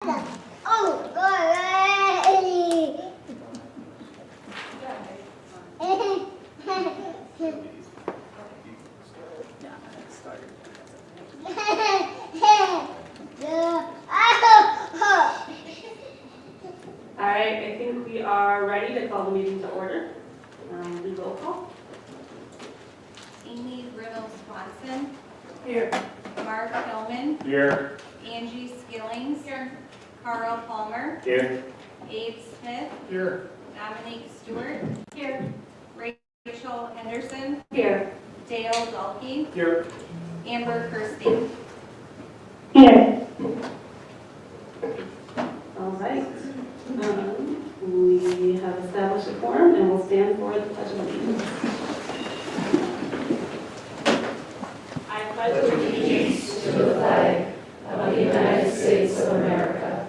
Oh, God. All right, I think we are ready to call the meeting to order. Do roll call. Amy Riddle Swanson. Here. Mark Hillman. Here. Angie Skillings. Here. Carl Palmer. Here. Abe Smith. Here. Dominique Stewart. Here. Rachel Henderson. Here. Dale Dalkey. Here. Amber Kirsty. Here. All right. We have established a quorum and will stand for the pledge of allegiance. I pledge allegiance to the flag of the United States of America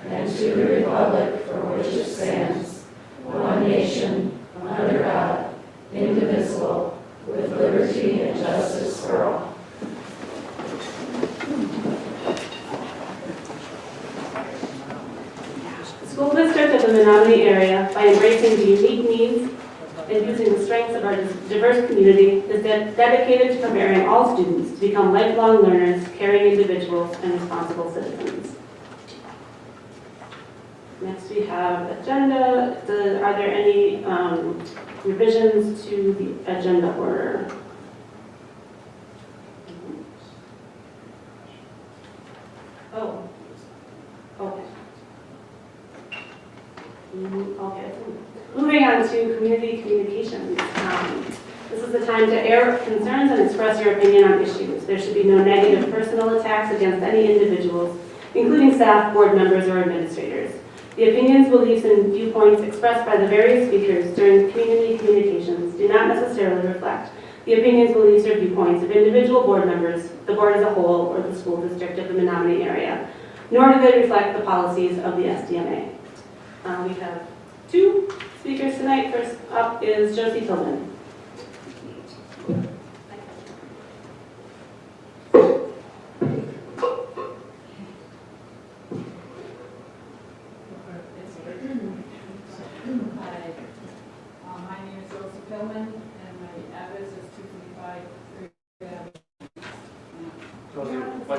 and to the republic for which it stands, one nation, under God, indivisible, with liberty and justice for all. The school district of the Menomonie area, by embracing the unique needs and using the strengths of our diverse community, is dedicated to preparing all students to become lifelong learners, caring individuals, and responsible citizens. Next we have agenda. Are there any revisions to the agenda order? Oh, okay. Okay. Moving on to community communications. This is the time to air concerns and express your opinion on issues. There should be no negative personal attacks against any individuals, including staff, board members, or administrators. The opinions, beliefs, and viewpoints expressed by the various speakers during community communications do not necessarily reflect the opinions, beliefs, or viewpoints of individual board members, the board as a whole, or the school district of the Menomonie area, nor do they reflect the policies of the SDMA. We have two speakers tonight. First up is Josie Tillman. Hi, my name is Josie Pillman, and my address is 235 Josie, why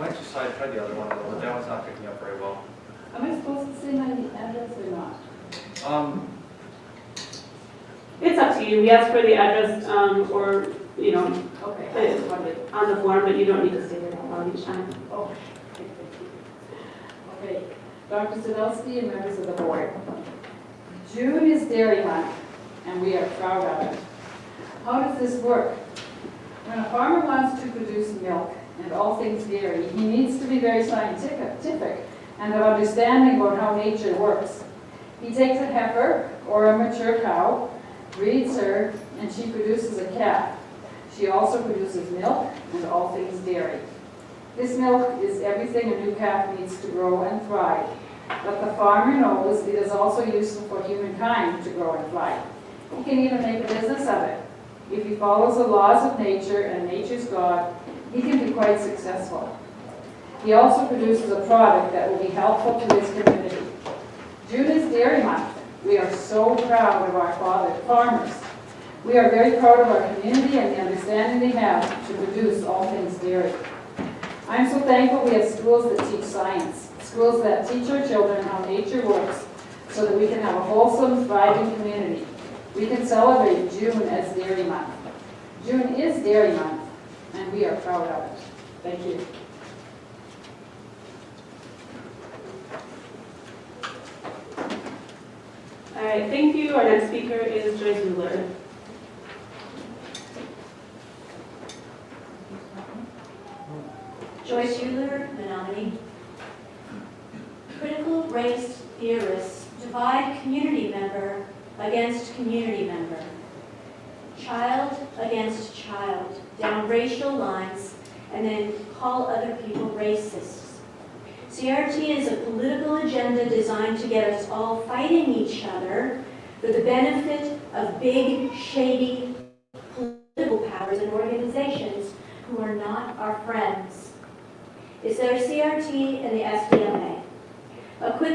don't you side try the other one a little bit? That one's not picking up very well. Am I supposed to say my address or not? It's up to you. We ask for the address or, Okay, I just wondered. on the form, but you don't need to state it out loud each time. Oh. Okay, Dr. Sadowski and members of the board. June is Dairy Month, and we are proud of it. How does this work? When a farmer wants to produce milk and all things dairy, he needs to be very scientific and of understanding about how nature works. He takes a heifer or a mature cow, breeds her, and she produces a calf. She also produces milk and all things dairy. This milk is everything a new calf needs to grow and thrive. But the farmer knows it is also useful for humankind to grow and thrive. He can even make a business of it. If he follows the laws of nature and nature's God, he can be quite successful. He also produces a product that will be helpful to his community. June is Dairy Month. We are so proud of our farmers. We are very proud of our community and the understanding they have to produce all things dairy. I'm so thankful we have schools that teach science, schools that teach our children how nature works so that we can have a wholesome, thriving community. We can celebrate June as Dairy Month. June is Dairy Month, and we are proud of it. Thank you. All right, thank you. Our next speaker is Joyce Mueller. Joyce Euler, Menomonie. Critical race theorists divide community member against community member, child against child, down racial lines, and then call other people racists. CRT is a political agenda designed to get us all fighting each other for the benefit of big, shady political powers and organizations who are not our friends. Is there CRT in the SDMA?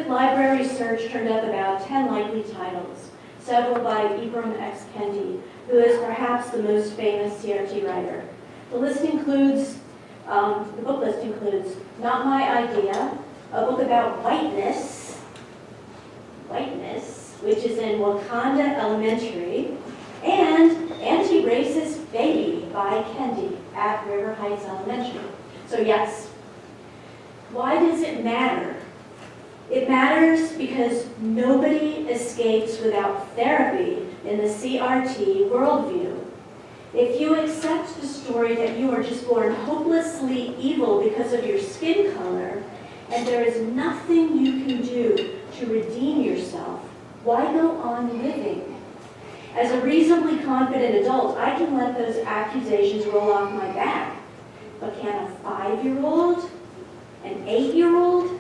library search turned up about 10 likely titles, several by Ibram X. Kendi, who is perhaps the most famous CRT writer. The list includes, the book list includes Not My Idea, a book about whiteness, which is in Wakanda Elementary, and Anti-Racist Baby by Kendi at River Heights Elementary. So yes, why does it matter? It matters because nobody escapes without therapy in the CRT worldview. If you accept the story that you are just born hopelessly evil because of your skin color, and there is nothing you can do to redeem yourself, why go on living? As a reasonably confident adult, I can let those accusations roll off my back. But can a 5-year-old, an 8-year-old,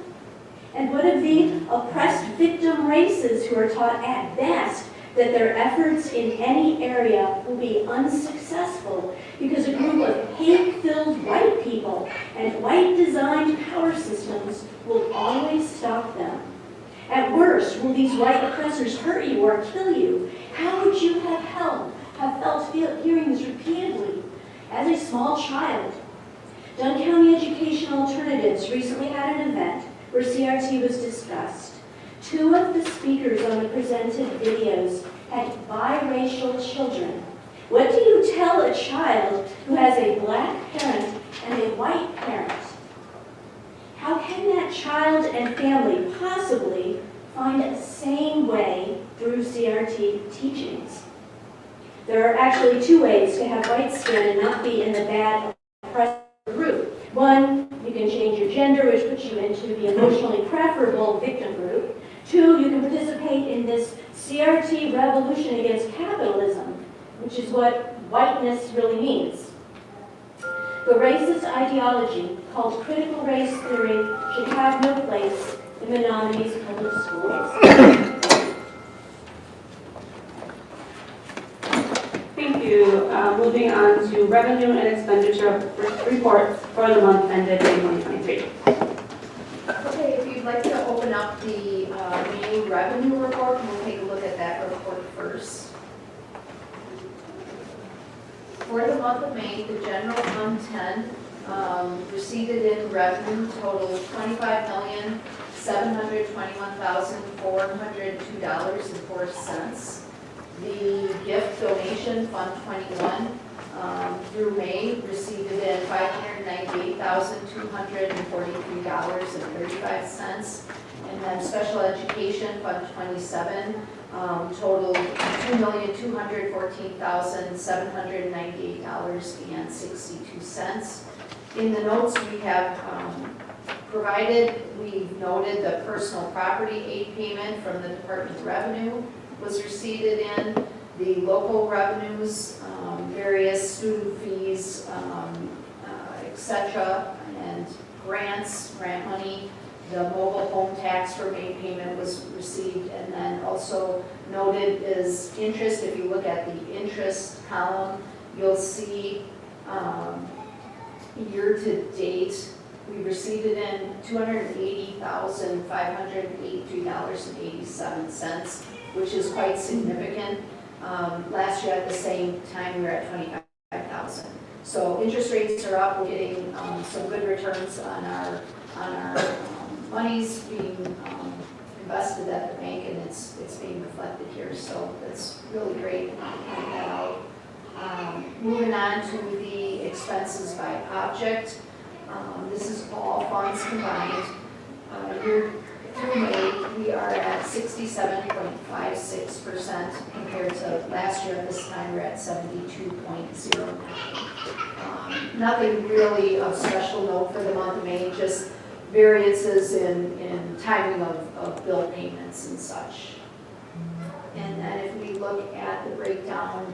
and what of the oppressed victim races who are taught at best that their efforts in any area will be unsuccessful because a group of hate-filled white people and white-designed power systems will always stop them? At worst, will these white oppressors hurt you or kill you? How would you have felt hearing this repeatedly as a small child? Dunn County Educational Alternatives recently had an event where CRT was discussed. 2 of the speakers on the presented videos had biracial children. What do you tell a child who has a black parent and a white parent? How can that child and family possibly find a sane way through CRT teachings? There are actually 2 ways to have white skin and not be in the bad oppressed group. 1, you can change your gender, which puts you into the emotionally preferable victim group. 2, you can participate in this CRT revolution against capitalism, which is what whiteness really means. The racist ideology called critical race theory should have no place in Menomonie's public schools. Thank you. Moving on to revenue and expenditure reports for the month ended May 2023. Okay, if you'd like to open up the May revenue report, we'll take a look at that report first. For the month of May, the general fund 10 received in revenue total $25,721,402.04. The gift donation, Fund 21, through May, received in $598,243.35. And then special education, Fund 27, total $2,214,798.62. In the notes we have provided, we've noted the personal property aid payment from the Department of Revenue was received in, the local revenues, various student fees, etc., and grant money. The mobile home tax for May payment was received, and then also noted is interest. If you look at the interest column, you'll see year to date, we received it in $280,583.87, which is quite significant. Last year at the same time, we were at $25,000. So interest rates are up. We're getting some good returns on our monies being invested at the bank, and it's being reflected here. So that's really great. Point that out. Moving on to the expenses by object. This is all funds combined. Year through May, we are at 67.56% compared to last year at this time we're at 72.09%. Nothing really of special note for the month of May, just variances in timing of bill payments and such. And then if we look at the breakdown,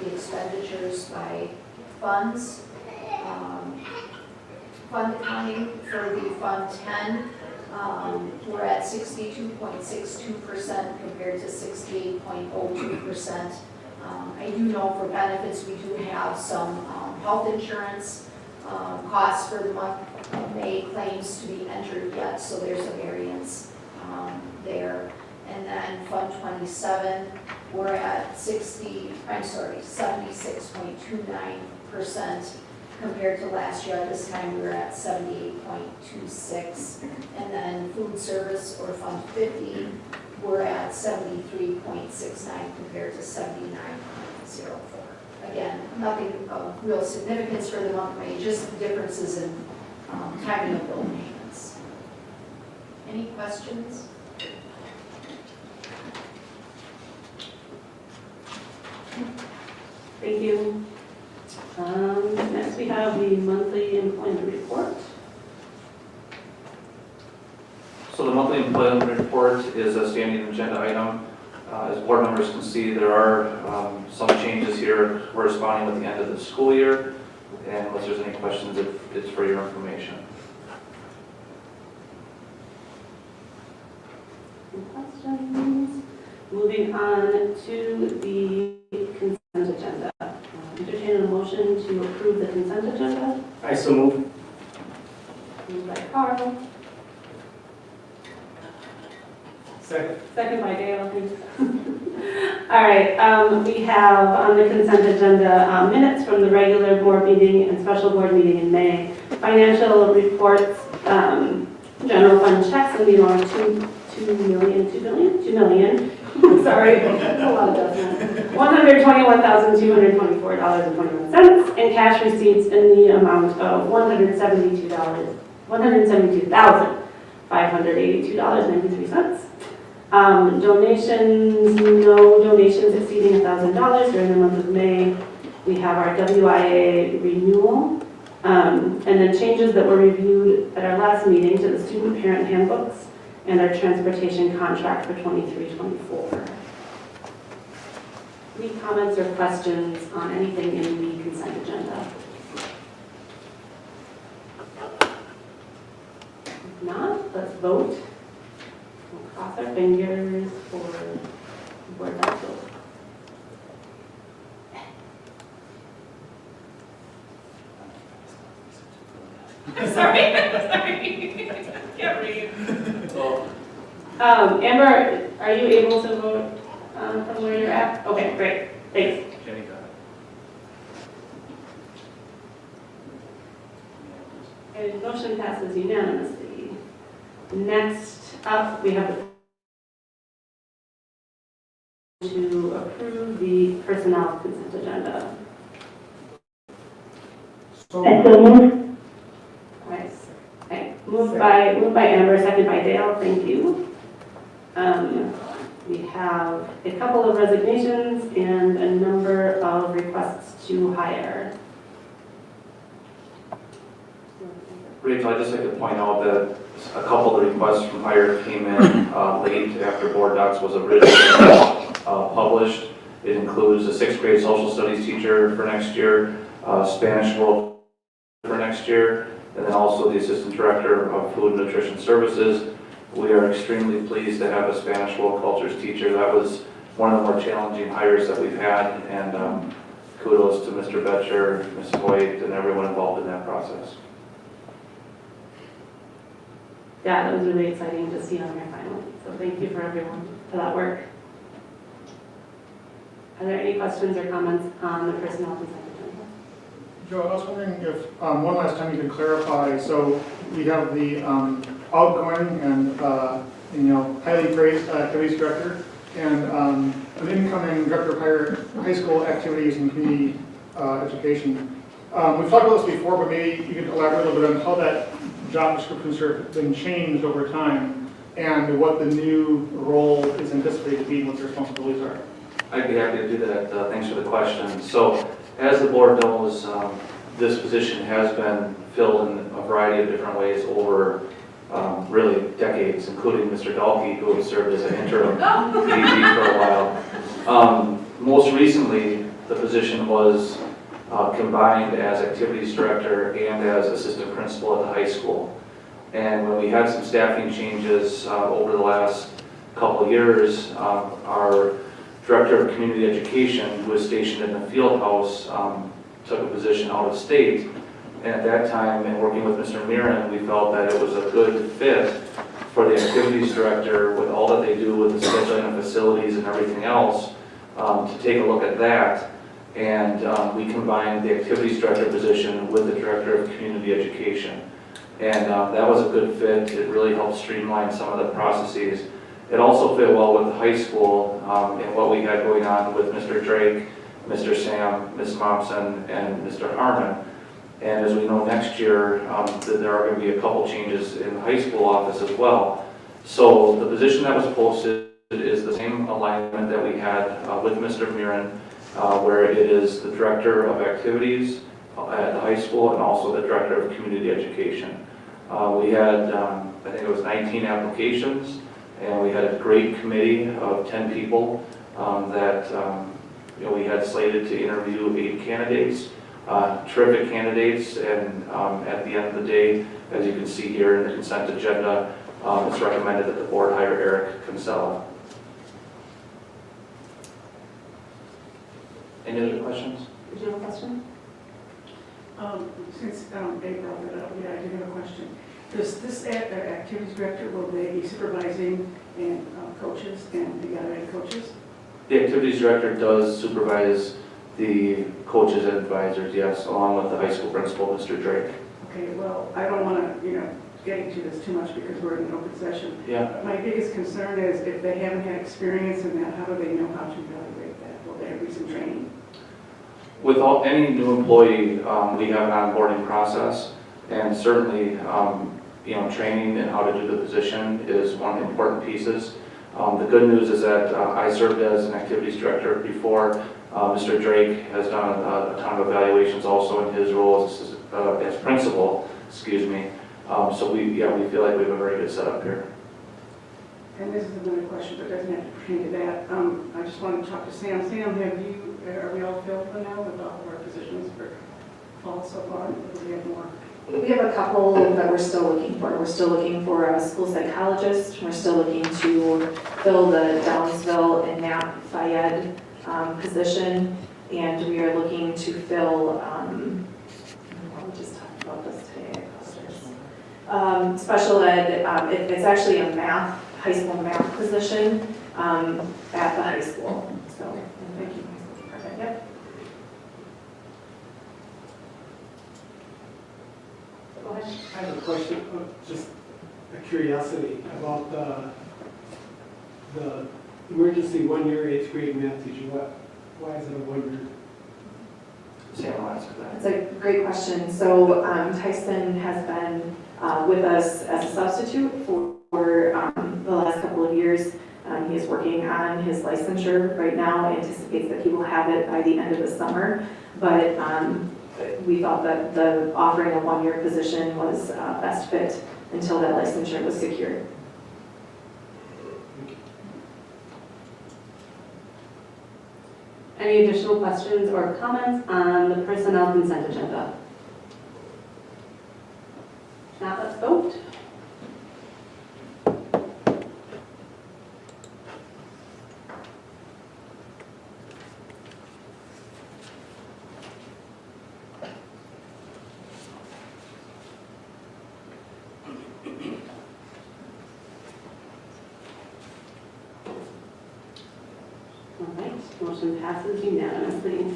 the expenditures by funds, fund accounting for the Fund 10, we're at 62.62% compared to 68.02%. I do know for benefits we do have some health insurance costs for the month of May claims to be entered yet, so there's a variance 27, we're at 76.29% compared to last year. At this time, we were at 78.26. And then food service or Fund 50, we're at 73.69 compared to 79.04. Again, nothing of real significance for the month of May, just differences in timing of bill payments. Any questions? Thank you. Next we have the monthly employment report. So the monthly employment report is a standing agenda item. As board members can see, there are some changes here corresponding with the end of the school year. And unless there's any questions, it's for your information. Any questions? Moving on to the consent agenda. Entertain a motion to approve the consent agenda. I so move. Moved by Carl, Second. second by Dale. Thanks. All right, we have on the consent agenda minutes from the regular board meeting and special board meeting in May, financial reports, general fund checks in the amount of $2 million. Sorry, that's a lot of decimals. $121,224.21, and cash receipts in the amount of $172,582.93. Donations, no donations exceeding $1,000 during the month of May. We have our WIA renewal, and then changes that were reviewed at our last meeting to the student parent handbooks and our transportation contract for 23-24. Any comments or questions on anything in the consent agenda? If not, let's vote. We'll cross our fingers for board vote. Sorry. Can't read. Amber, are you able to vote from where you're at? Okay, great. Thanks. Jenny got it. Okay, motion passes unanimously. Next up, we have to approve the personnel consent agenda. Nice. Okay. Moved by Amber, second by Dale. Thank you. We have a couple of resignations and a number of requests to hire. Rachel, I'd just like to point out that a couple of the requests from hire came in late after board docs was originally published. It includes a 6th grade social studies teacher for next year, Spanish world for next year, and then also the assistant director of food and nutrition services. We are extremely pleased to have a Spanish world cultures teacher. That was one of the more challenging hires that we've had, and kudos to Mr. Betcher, Ms. Hoyt, and everyone involved in that process. Yeah, that was really exciting to see on your final. So thank you for everyone for that work. Are there any questions or comments on the personnel consent agenda? Joe, I was wondering if one last time you could clarify. So we have the outgoing and highly praised activities director, and an incoming director of high school activities and community education. We've talked about this before, but maybe you could elaborate a little bit on how that job descriptions have been changed over time and what the new role is anticipated to be and what the responsibilities are. I'd be happy to do that. Thanks for the question. So, as the board knows, this position has been filled in a variety of different ways over really decades, including Mr. Dahlke, who has served as an interim VP for a while. Most recently, the position was combined as activities director and as assistant principal at the high school. And when we had some staffing changes over the last couple of years, our director of community education, who was stationed in the field house, took a position out of state. And at that time, in working with Mr. Mirren, we felt that it was a good fit for the activities director, with all that they do with the scheduling of facilities and everything else, to take a look at that. And we combined the activities director position with the director of community education. And that was a good fit. It really helped streamline some of the processes. It also fit well with the high school and what we had going on with Mr. Drake, Mr. Sam, Ms. Thompson, and Mr. Harmon. And as we know, next year, there are going to be a couple changes in the high school office as well. So the position that was posted is the same alignment that we had with Mr. Murin, where it is the director of activities at the high school and also the director of community education. We had, I think it was 19 applications, and we had a great committee of 10 people that we had slated to interview 8 candidates. Terrific candidates, and at the end of the day, as you can see here in the consent agenda, it's recommended that the board hire Eric Kinsella. Any other questions? Did you have a question? Since Dave brought it up, yeah, I do have a question. Does this activities director, will they be supervising and coaches and the other head coaches? The activities director does supervise the coaches and advisors, yes, along with the high school principal, Mr. Drake. Okay, well, I don't want to, get into this too much because we're in an open session. Yeah. My biggest concern is if they haven't had experience in that, how do they know how to evaluate that? Will there be some training? With any new employee, we have an onboarding process, and certainly, training and how to do the position is one of the important pieces. The good news is that I served as an activities director before. Mr. Drake has done a ton of evaluations also in his role as principal, excuse me. So we feel like we have a very good setup here. And this is another question, but doesn't have to pertain to that. I just wanted to talk to Sam. Sam, are we all filled for now with all of our positions for fall so far? Or do we have more? We have a couple that we're still looking for. We're still looking for a school psychologist. We're still looking to fill the Downsville and Knapp Fayed position. And we are looking to fill, we just talked about this today, special ed, it's actually a high school math position at the high school. So, thank you. Perfect, yep. Go ahead. I have a question, just a curiosity about the emergency one-year 8th grade math teacher. Why is it a 1 year? Sam will answer that. That's a great question. So Tyson has been with us as a substitute for the last couple of years. He is working on his licensure right now, anticipates that he will have it by the end of the summer. But we thought that the offering a 1 year position was best fit until that licensure was secured. Any additional questions or comments on the personnel consent agenda? If not, let's vote. All right, motion passes unanimously.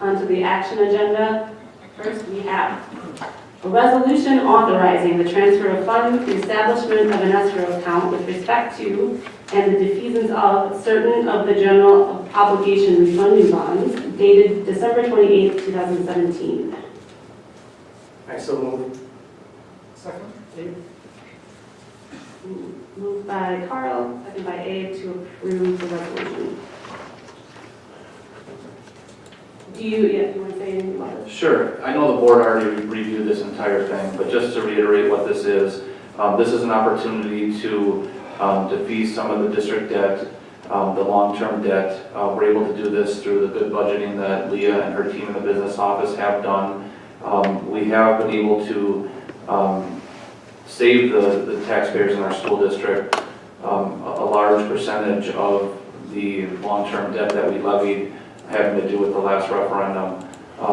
On to the action agenda. First, we have a resolution authorizing the transfer of funds, the establishment of an escrow account with respect to and the defeasance of certain of the general obligation refunding bonds dated December 28, 2017. I so move. Second, Dave? Moved by Carl, second by Abe to approve the resolution. Do you want to say anything about it? Sure. I know the board already reviewed this entire thing, but just to reiterate what this is an opportunity to defease some of the district debt, the long-term debt. We're able to do this through the good budgeting that Leah and her team in the business office have done. We have been able to save the taxpayers in our school district a large percentage of the long-term debt that we levied having to do with the last referendum.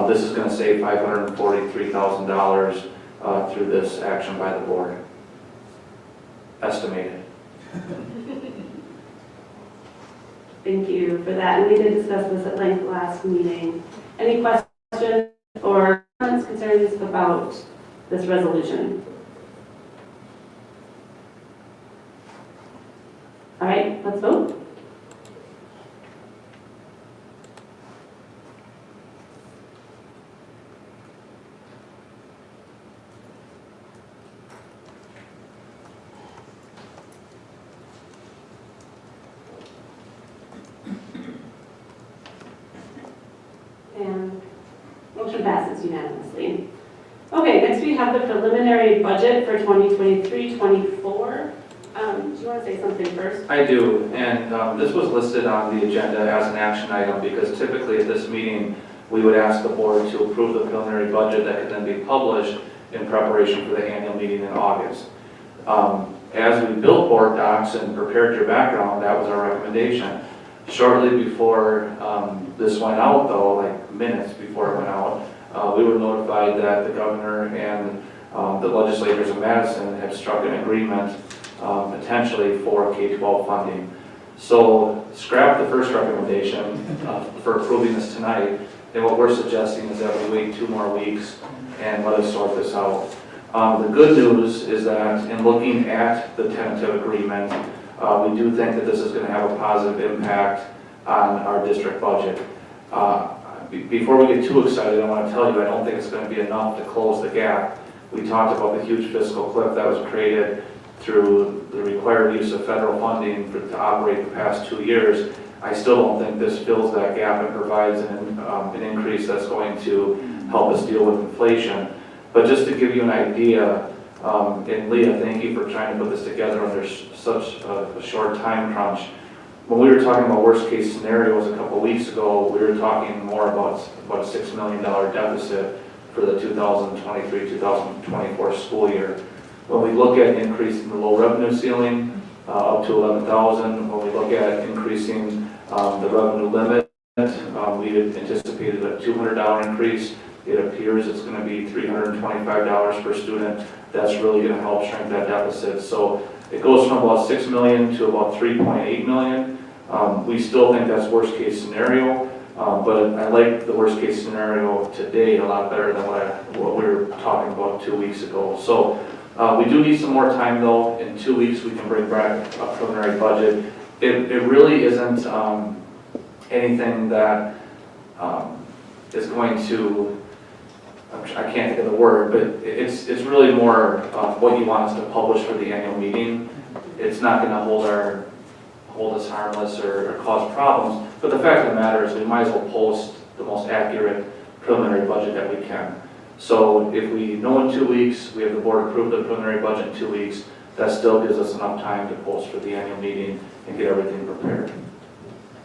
This is going to save $543,000 through this action by the board. estimated. Thank you for that. And we did discuss this at length last meeting. Any questions or comments, concerns about this resolution? All right, let's vote. And motion passes unanimously. Okay, next we have the preliminary budget for 2023-24. Do you want to say something first? I do, and this was listed on the agenda as an action item because typically at this meeting, we would ask the board to approve the preliminary budget that could then be published in preparation for the annual meeting in August. As we built board docs and prepared your background, that was our recommendation. Shortly before this went out, though, like minutes before it went out, we were notified that the governor and the legislators of Madison had struck an agreement potentially for K-12 funding. So scrap the first recommendation for approving this tonight, and what we're suggesting is that we wait 2 more weeks and let us sort this out. The good news is that in looking at the tentative agreement, we do think that this is going to have a positive impact on our district budget. Before we get too excited, I want to tell you I don't think it's going to be enough to close the gap. We talked about the huge fiscal cliff that was created through the required use of federal funding to operate the past 2 years. I still don't think this fills that gap and provides an increase that's going to help us deal with inflation. But just to give you an idea, and Leah, thank you for trying to put this together under such a short time crunch. When we were talking about worst case scenarios a couple weeks ago, we were talking more about a $6 million deficit for the 2023-2024 school year. When we look at increasing the low revenue ceiling up to 11,000, when we look at increasing the revenue limit, we had anticipated a $200 increase. It appears it's going to be $325 per student. That's really going to help shrink that deficit. So it goes from about $6 million to about $3.8 million. We still think that's worst case scenario, but I like the worst case scenario today a lot better than what we were talking about 2 weeks ago. So we do need some more time though. In 2 weeks we can bring back a preliminary budget. It really isn't anything that is going to, I can't think of the word, but it's really more what you want us to publish for the annual meeting. It's not going to hold us harmless or cause problems, but the fact of the matter is we might as well post the most accurate preliminary budget that we can. So if we know in 2 weeks, we have the board approve the preliminary budget in 2 weeks, that still gives us enough time to post for the annual meeting and get everything prepared.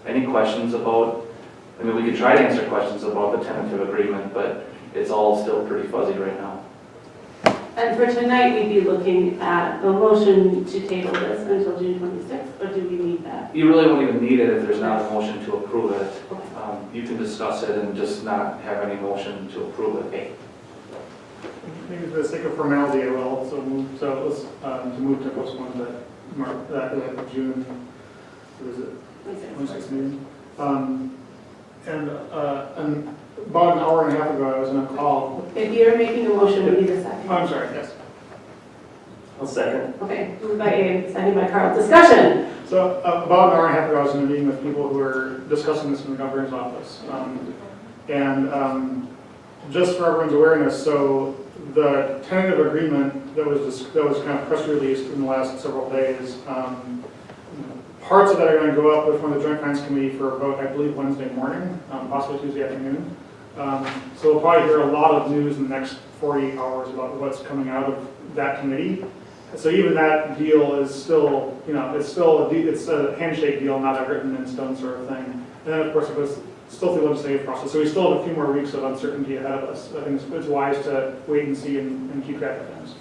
Any questions about, I mean, we could try to answer questions about the tentative agreement, but it's all still pretty fuzzy right now. And for tonight, we'd be looking at a motion to table this until June 26th, or do we need that? You really won't even need it if there's not a motion to approve it. Okay. You can discuss it and just not have any motion to approve it. Maybe for the sake of formality, I will also move, so let's, to move to postpone that June, what is it, 26th meeting? And about an hour and a half ago, I was on a call. If you're making a motion, we need a second. Oh, I'm sorry, yes. I'll second. Okay, moved by Abe, seconded by Carl. Discussion. So about an hour and a half ago, I was in a meeting with people who were discussing this in the governor's office. Just for everyone's awareness, so the tentative agreement that was kind of press released in the last several days, parts of that are going to go up before the Joint Finance Committee for a vote, I believe, Wednesday morning, possibly Tuesday afternoon. So we'll probably hear a lot of news in the next 48 hours about what's coming out of that committee. So even that deal is still, it's a handshake deal, not a written in stone sort of thing. And then of course it goes still through the legislative process. So we still have a few more weeks of uncertainty ahead of us. I think it's wise to wait and see and keep track of things.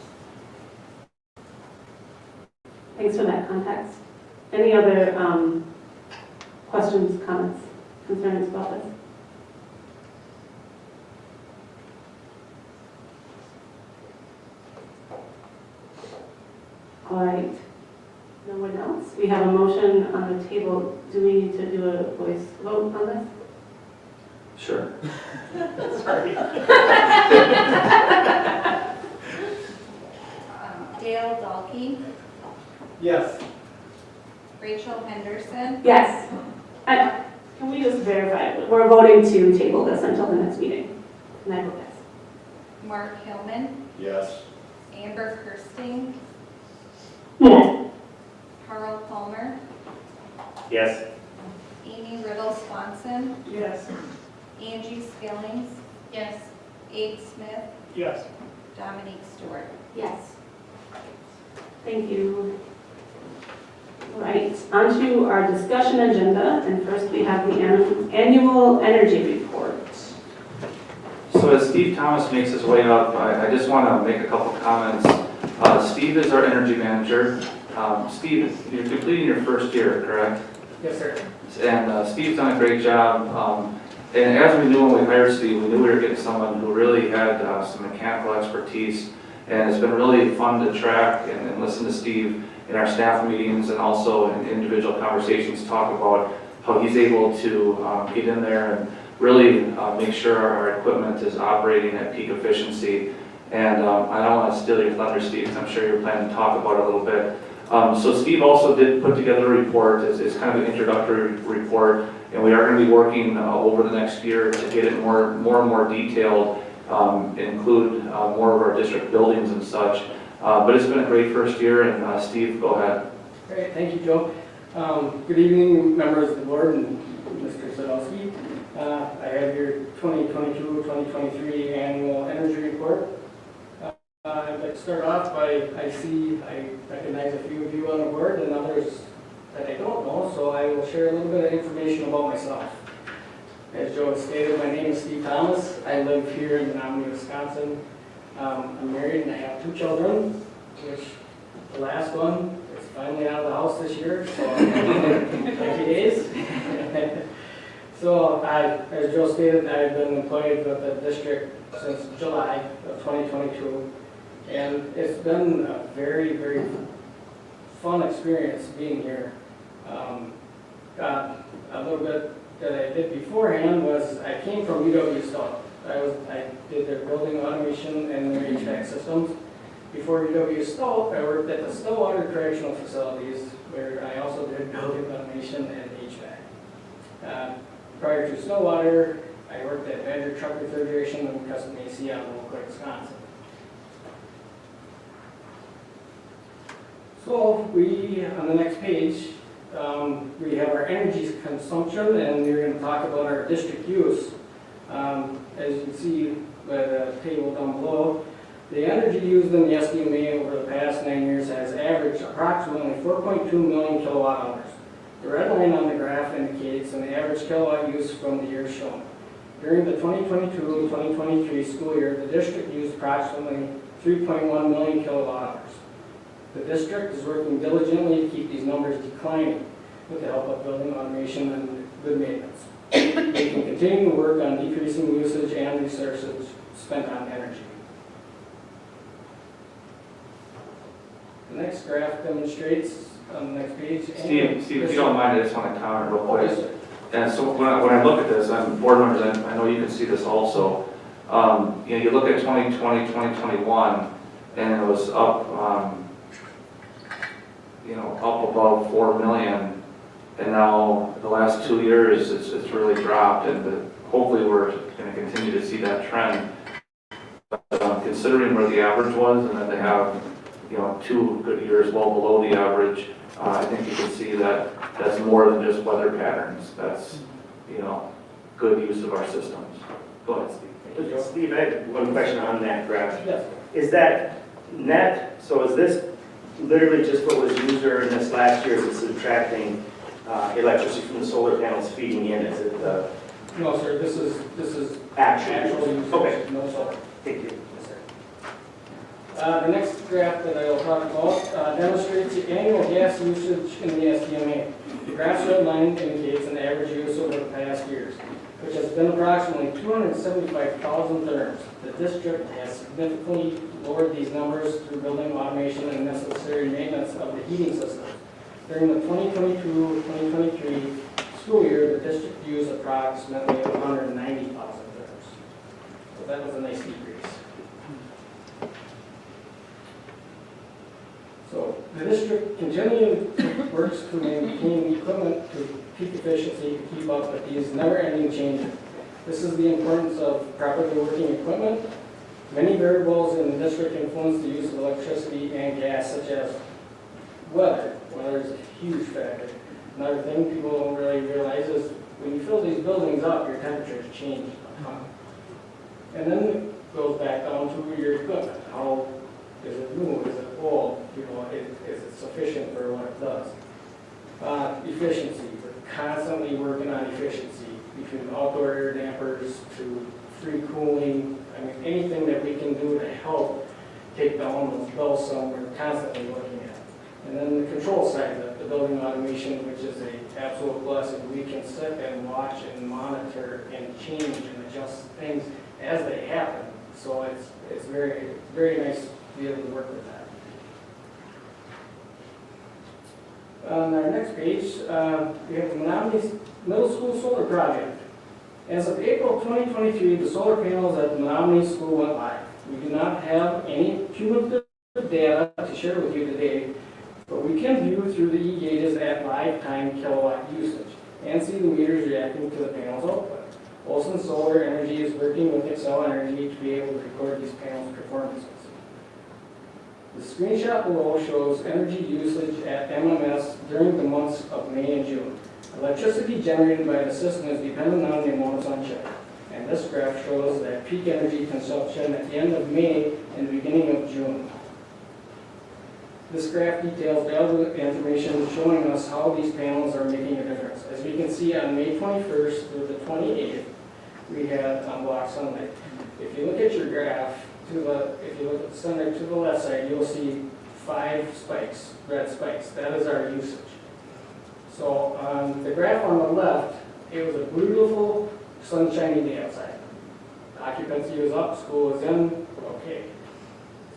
Thanks for that context. Any other questions, comments, concerns about this? All right. response. We have a motion on the table. Do we need to do a voice vote on this? Sure. Dale Dahlke, Yes. Rachel Henderson, Yes. Can we just verify? We're voting to table this until the next meeting. And I vote yes. Mark Hillman, Yes. Amber Kirsting, Yes. Carl Palmer, Yes. Amy Riddle Swanson, Yes. Angie Skillings, Yes. Abe Smith, Yes. Dominique Stewart. Yes. Thank you. All right, on to our discussion agenda, and first we have the annual energy report. So as Steve Thomas makes his way up, I just want to make a couple comments. Steve is our energy manager. Steve, you're completing your first year, correct? Yes, sir. And Steve's done a great job. And as we knew when we hired Steve, we knew we were getting someone who really had some mechanical expertise. And it's been really fun to track and listen to Steve in our staff meetings and also in individual conversations talk about how he's able to get in there and really make sure our equipment is operating at peak efficiency. And I don't want to steal your thunder, Steve, 'cause I'm sure you're planning to talk about it a little bit. So Steve also did put together a report. It's kind of an introductory report, and we are going to be working over the next year to get it more and more detailed, include more of our district buildings and such. But it's been a great first year, and Steve, go ahead. Great, thank you, Joe. Good evening, members of the board and Mr. Sadowski. I have your 2022-2023 annual energy report. I'd like to start off by, I recognize a few of you on the board and others that I don't know, so I will share a little bit of information about myself. As Joe stated, my name is Steve Thomas. I live here in Menomonie, Wisconsin. I'm married and I have 2 children, which the last one is finally out of the house this year, so 20 days. So as Joe stated, I've been employed with the district since July of 2022. And it's been a very, very fun experience being here. A little bit that I did beforehand was I came from UW Stowe. I did their building automation and their HVAC systems. Before UW Stowe, I worked at the Stillwater Correctional Facilities, where I also did building automation and HVAC. Prior to Stillwater, I worked at Badger Truck Refrigeration and Custom AC out of Oakland, Wisconsin. So we, on the next page, we have our energy consumption, and we're going to talk about our district use. As you can see by the table down below, the energy used in the SDMA over the past 9 years has averaged approximately 4.2 million kilowatt hours. The red line on the graph indicates an average kilowatt use from the years shown. During the 2022-2023 school year, the district used approximately 3.1 million kilowatt hours. The district is working diligently to keep these numbers declining with the help of building automation and good maintenance. We can continue to work on decreasing usage and resources spent on energy. The next graph demonstrates on the next page. Steve, if you don't mind, I just want to comment real quick. Yes, sir. And so when I look at this, I'm board members, I know you can see this also. You look at 2020, 2021, and it was up, up above 4 million. And now the last 2 years, it's really dropped, and hopefully we're going to continue to see that trend. But, considering where the average was, and that they have 2 good years well below the average, I think you can see that that's more than just weather patterns. That's good use of our systems. Go ahead, Steve. Steve, I had one question on that graph. Yes. Is that net, so is this literally just what was used during this last year? Is it subtracting electricity from the solar panels feeding in? Is it No, sir, this is actual? usage. Okay, No solar. thank you. The next graph that I will talk about demonstrates the annual gas usage in the SDMA. The graph's red line indicates an average use over the past years, which has been approximately 275,000 therms. The district has significantly lowered these numbers through building automation and necessary maintenance of the heating system. During the 2022-2023 school year, the district used approximately 190,000 litres. So that was a nice decrease. So the district continually works to maintain equipment to peak efficiency to keep up with these never-ending changes. This is the importance of properly working equipment. Many variables in the district influence the use of electricity and gas, such as weather. Weather is a huge factor. Another thing people don't really realize is when you fill these buildings up, your temperatures change a ton. And then it goes back down to your equipment. How is it new? Is it old? You know, is it sufficient for what it does? Efficiency. We're constantly working on efficiency, between outdoor air dampers to free cooling. I mean, anything that we can do to help take down those bells, we're constantly looking at. And then the control side, the building automation, which is an absolute blessing. We can sit and watch and monitor and change and adjust things as they happen. So it's very, very nice to be able to work with that. On our next page, we have the Menomonie Middle School Solar Project. As of April 2023, the solar panels at the Menomonie School went live. We do not have any cumulative data to share with you today, but we can view through the e-gauges at lifetime kilowatt usage and see the meters reacting to the panel's output. Olson Solar Energy is working with Excel Energy to be able to record these panels' performances. The screenshot below shows energy usage at MMS during the months of May and June. Electricity generated by the system is dependent on the amount of sunshine. And this graph shows that peak energy consumption at the end of May and the beginning of June. This graph details valuable information showing us how these panels are making a difference. As we can see, on May 21st through the 28th, we had unblocked sunlight. If you look at your graph, if you look at the center to the left side, you'll see 5 spikes, red spikes. That is our usage. So on the graph on the left, it was a beautiful, sunshiny day outside. Occupancy was up, school was in, okay.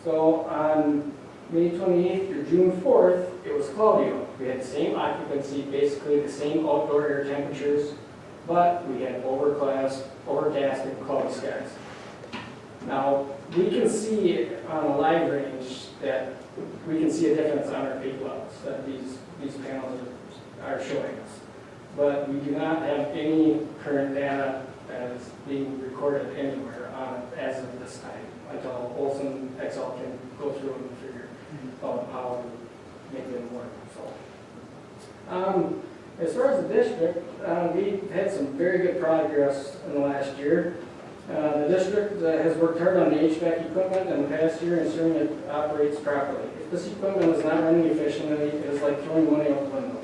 So on May 28th through June 4th, it was cloudy out. We had the same occupancy, basically the same outdoor air temperatures, but we had overcast and cloudy skies. Now, we can see on a live range that we can see a difference on our peak levels that these panels are showing us. But we do not have any current data that is being recorded anywhere on it as of this time until Olson Excel can go through and figure out how to make them work. So, as far as the district, we've had some very good progress in the last year. The district has worked hard on the HVAC equipment in the past year, ensuring it operates properly. If this equipment is not running efficiently, it is like throwing money out the window.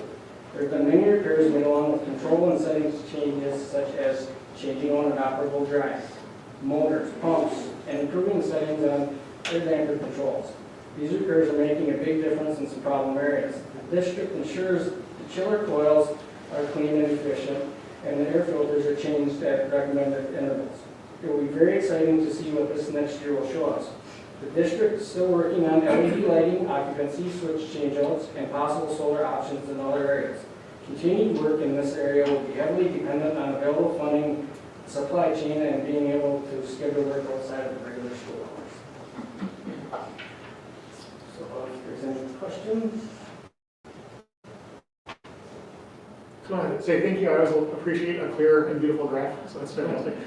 There have been many repairs made along with control and settings changes, such as changing on inoperable drives, motors, pumps, and improving the settings on air damper controls. These repairs are making a big difference in some problem areas. The district ensures the chiller coils are clean and efficient, and the air filters are changed at recommended intervals. It will be very exciting to see what this next year will show us. The district is still working on LED lighting, occupancy, switch changeouts, and possible solar options in other areas. Continued work in this area will be heavily dependent on available funding, supply chain, and being able to schedule work outside of the regular school hours. So if there's any questions? I just want to say thank you. I always appreciate a clear and beautiful graph, so that's fantastic.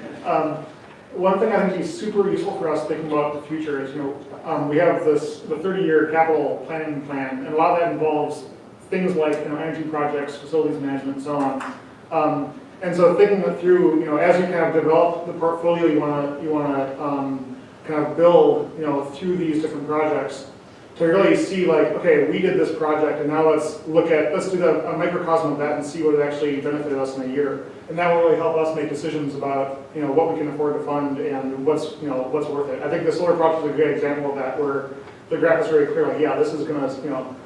One thing I think is super useful for us thinking about the future is, we have the 30-year capital planning plan, and a lot of that involves things like energy projects, facilities management, and so on. And so thinking that through, as you kind of develop the portfolio you want to kind of build, through these different projects, to really see like, okay, we did this project, and now let's do a microcosm of that and see what it actually benefited us in a year. And that will really help us make decisions about, what we can afford to fund and what's worth it. I think the solar project is a great example of that, where the graph is very clear, like, yeah, this is gonna,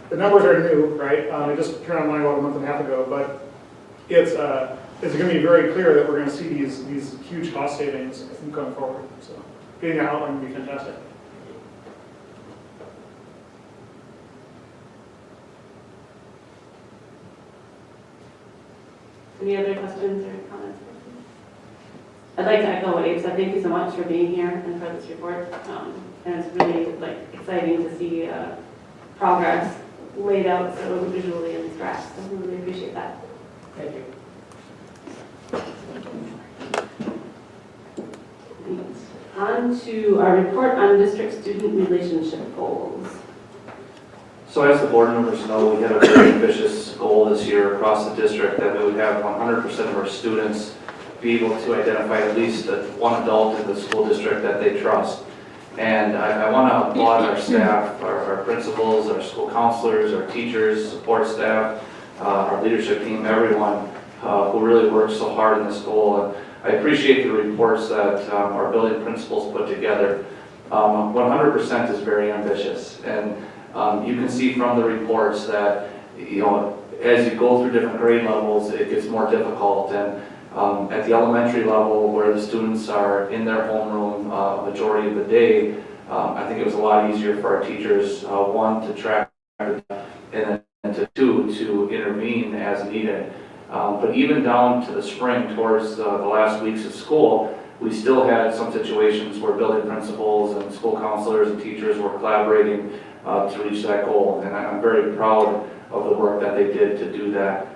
the numbers are new, right? It just turned online about a month and a half ago, but it's gonna be very clear that we're gonna see these huge cost savings going forward. So getting that outline would be fantastic. Any other questions or comments? I'd like to echo what Abe said. Thank you so much for being here and for this report. And it's really exciting to see progress laid out so visually in this graph. So I really appreciate that. Thank you. On to our report on district student relationship goals. So as the board members know, we had a very ambitious goal this year across the district that we would have 100% of our students be able to identify at least one adult in the school district that they trust. And I want to applaud our staff, our principals, our school counselors, our teachers, support staff, our leadership team, everyone who really worked so hard in this goal. And I appreciate the reports that our building principals put together. 100% is very ambitious. And you can see from the reports that, as you go through different grade levels, it gets more difficult. And at the elementary level, where the students are in their homeroom majority of the day, I think it was a lot easier for our teachers, one, to track, and then two, to intervene as needed. But even down to the spring, towards the last weeks of school, we still had some situations where building principals and school counselors and teachers were collaborating to reach that goal. And I'm very proud of the work that they did to do that.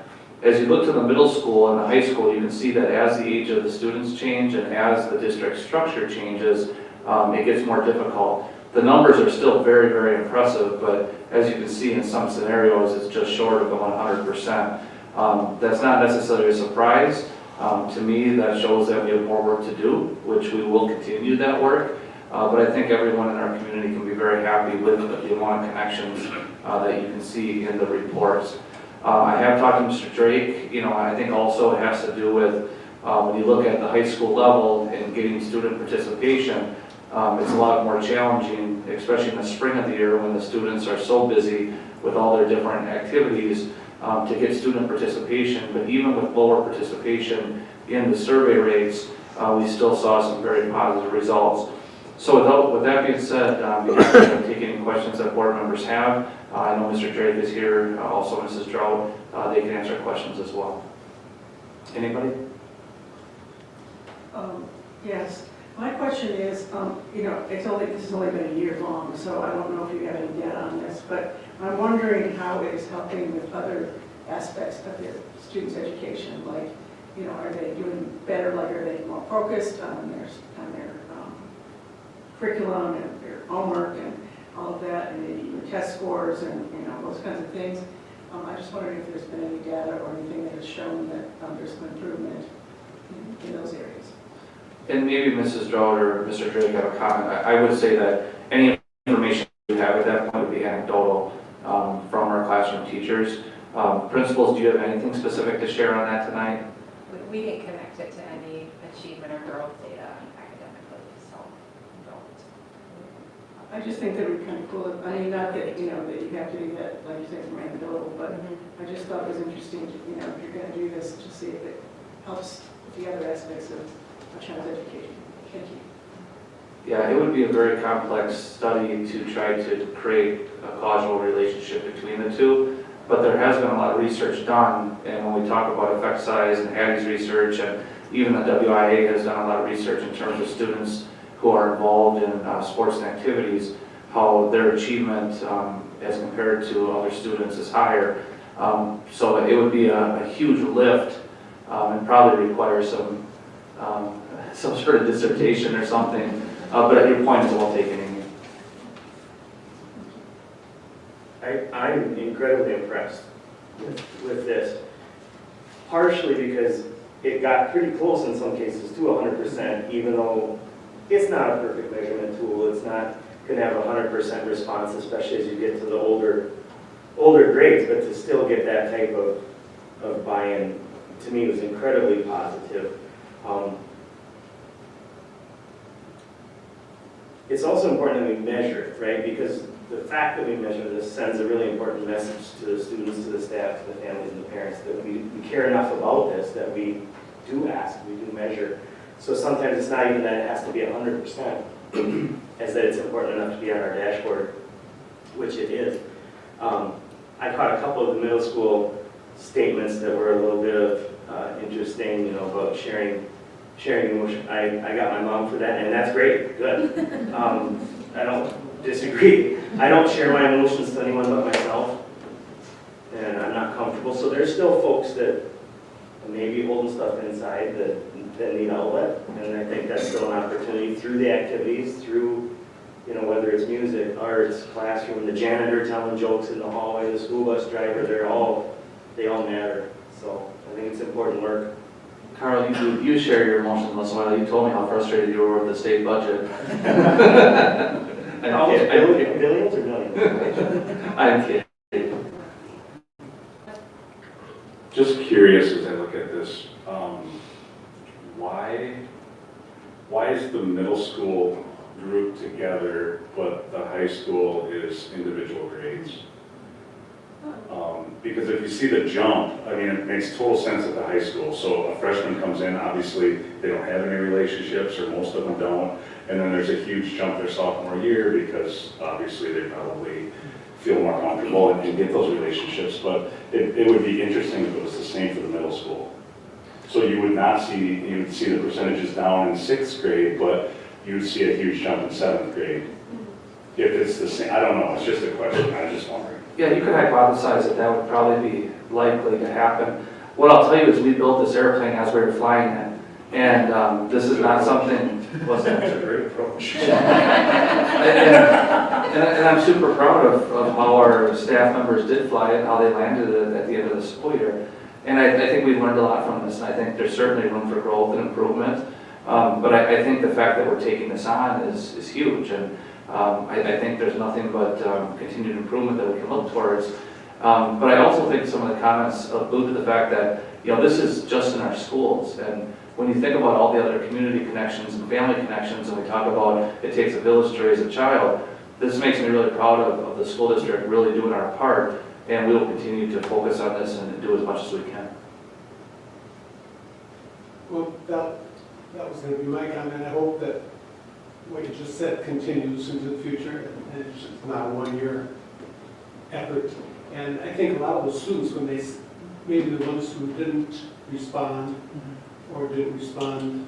As you look to the middle school and the high school, you can see that as the age of the students change and as the district structure changes, it gets more difficult. The numbers are still very, very impressive, but as you can see in some scenarios, it's just short of the 100%. That's not necessarily a surprise. To me, that shows that we have more work to do, which we will continue that work. But I think everyone in our community can be very happy with the amount of connections that you can see in the reports. I have talked to Mr. Drake. I think also it has to do with when you look at the high school level and getting student participation, it's a lot more challenging, especially in the spring of the year when the students are so busy with all their different activities to get student participation. But even with lower participation in the survey rates, we still saw some very positive results. So with that being said, we can take any questions that board members have. I know Mr. Drake is here, also Mrs. Drought. They can answer questions as well. Anybody? Yes. My question is, this has only been a year long, so I don't know if you have any data on this, but I'm wondering how it is helping with other aspects of their students' education. Like, are they doing better? Like, are they more focused on their curriculum and their homework and all of that, and maybe your test scores and those kinds of things? I just wondering if there's been any data or anything that has shown that there's some improvement in those areas. And maybe Mrs. Drought or Mr. Drake have a comment. I would say that any information we have at that point would be anecdotal from our classroom teachers. Principals, do you have anything specific to share on that tonight? We didn't connect it to any achievement or growth data academically, so don't. I just think that would be kind of cool. I mean, not that, that you have to do that, like you say, from anecdotal, but I just thought it was interesting, if you're going to do this, to see if it helps with the other aspects of a child's education. Thank you. Yeah, it would be a very complex study to try to create a causal relationship between the two, but there has been a lot of research done, and when we talk about effect size and Hattie's research, and even the WIA has done a lot of research in terms of students who are involved in sports and activities, how their achievement as compared to other students is higher. So it would be a huge lift and probably require some sort of dissertation or something, but your point is well taken, Amy. I'm incredibly impressed with this, partially because it got pretty close in some cases to 100%, even though it's not a perfect measurement tool. It's not going to have 100% response, especially as you get to the older grades, but to still get that type of buy-in, to me, was incredibly positive. It's also important that we measure it, right? Because the fact that we measure this sends a really important message to the students, to the staff, to the families and the parents that we care enough about this, that we do ask, we do measure. So sometimes it's not even that it has to be 100%, as that it's important enough to be on our dashboard, which it is. I caught a couple of the middle school statements that were a little bit of interesting, about sharing emotion. I got my mom for that, and that's great, good. I don't disagree. I don't share my emotions to anyone but myself, and I'm not comfortable. So there's still folks that may be holding stuff inside that need outlet, and I think that's still an opportunity through the activities, through, whether it's music, arts, classroom, the janitor telling jokes in the hallway, the school bus driver, they all matter. So I think it's important work. Carl, you share your emotions once in a while. You told me how frustrated you were with the state budget. Billions or millions? I'm kidding. Just curious as I look at this, why is the middle school grouped together, but the high school is individual grades? Because if you see the jump, I mean, it makes total sense at the high school. So a freshman comes in, obviously they don't have any relationships, or most of them don't, and then there's a huge jump their sophomore year because obviously they probably feel more comfortable and get those relationships. But it would be interesting if it was the same for the middle school. So you would see the percentages down in 6th grade, but you would see a huge jump in 7th grade. If it's the same, I don't know, it's just a question, I was just wondering. Yeah, you could hypothesize that would probably be likely to happen. What I'll tell you is we built this airplane as we were flying it, and this is not something. What's that? That's a great approach. And I'm super proud of how our staff members did fly it, how they landed it at the end of the school year. And I think we've learned a lot from this, and I think there's certainly room for growth and improvement. But I think the fact that we're taking this on is huge, and I think there's nothing but continued improvement that we can look towards. But I also think some of the comments allude to the fact that this is just in our schools, and when you think about all the other community connections and family connections, and we talk about it takes a village to raise a child, this makes me really proud of the school district really doing our part, and we will continue to focus on this and do as much as we can. Well, that was going to be my comment. I hope that what you just said continues into the future, and it's not a one-year effort. And I think a lot of the students, when they, maybe the ones who didn't respond or didn't respond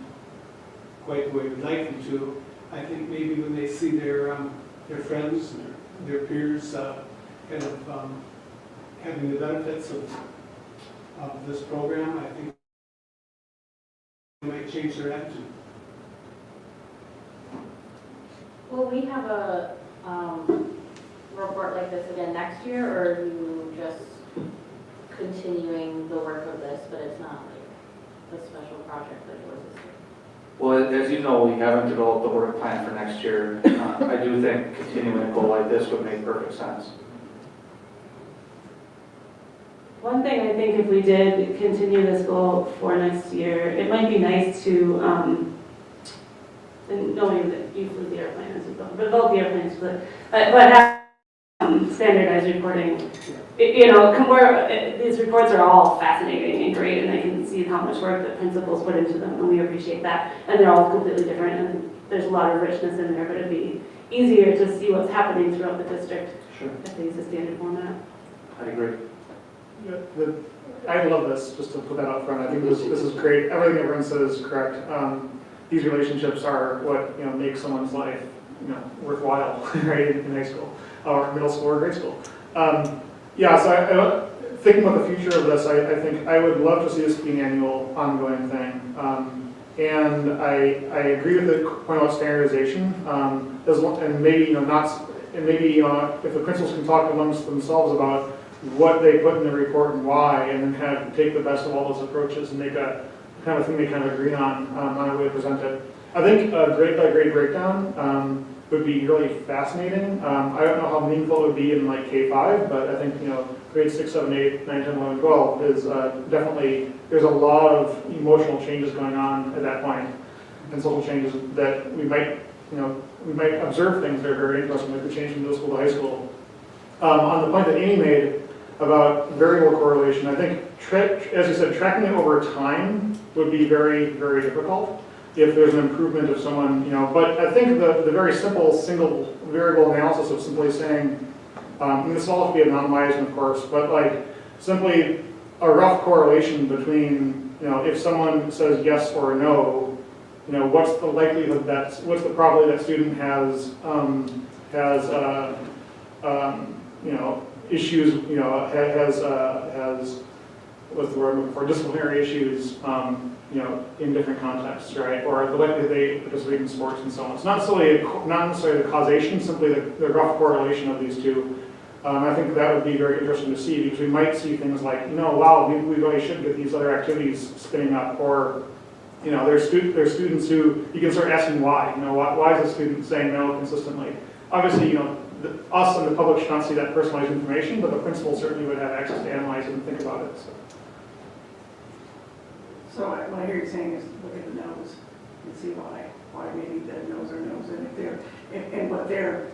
quite the way we'd like them to, I think maybe when they see their friends and their peers kind of having the benefits of this program, I think they might change their attitude. Will we have a report like this again next year, or are you just continuing the work of this, but it's not like a special project like it was this year? Well, as you know, we haven't developed the work plan for next year. I do think continuing a goal like this would make perfect sense. One thing I think if we did continue this goal for next year, it might be nice to, and knowing that you flew the airplane as you built the airplanes, but have standardized reporting. These reports are all fascinating and great, and I can see how much work that principals put into them, and we appreciate that. And they're all completely different, and there's a lot of richness in there, but it'd be easier to see what's happening throughout the district if they use a standard format. I agree. Yeah, I love this, just to put that up front. I think this is great. Everything everyone says is correct. These relationships are what makes someone's life worthwhile, right, in high school or middle school or grade school. Yeah, so thinking about the future of this, I think I would love to see this be an annual, ongoing thing. And I agree with the point about standardization. And maybe if the principals can talk amongst themselves about what they put in the report and why, and then kind of take the best of all those approaches and make a kind of thing they kind of agree on a way to present it. I think a grade by grade breakdown would be really fascinating. I don't know how meaningful it would be in like K-5, but I think grades 6, 7, 8, 9, 10, 11, 12 is definitely, there's a lot of emotional changes going on at that point, and social changes that we might observe things that are very interesting, like the change from middle school to high school. On the point that Amy made about variable correlation, I think, as you said, tracking it over time would be very, very difficult if there's an improvement of someone, but I think the very simple single variable analysis of simply saying, and this will all have to be anonymized, of course, but like simply a rough correlation between, if someone says yes or no, what's the likelihood what's the probability that student has issues, has, what's the word I'm looking for, disciplinary issues, in different contexts, right? Or the likelihood they participate in sports and so on. It's not necessarily the causation, simply the rough correlation of these two. I think that would be very interesting to see, because we might see things like, wow, we really should get these other activities spinning up, or there's students who you can start asking why. Why is a student saying no consistently? Obviously, us and the public should not see that personalized information, but the principal certainly would have access to analyze it and think about it. So what I hear you saying is look at the no's and see why maybe the no's are no's, and if they're, and what their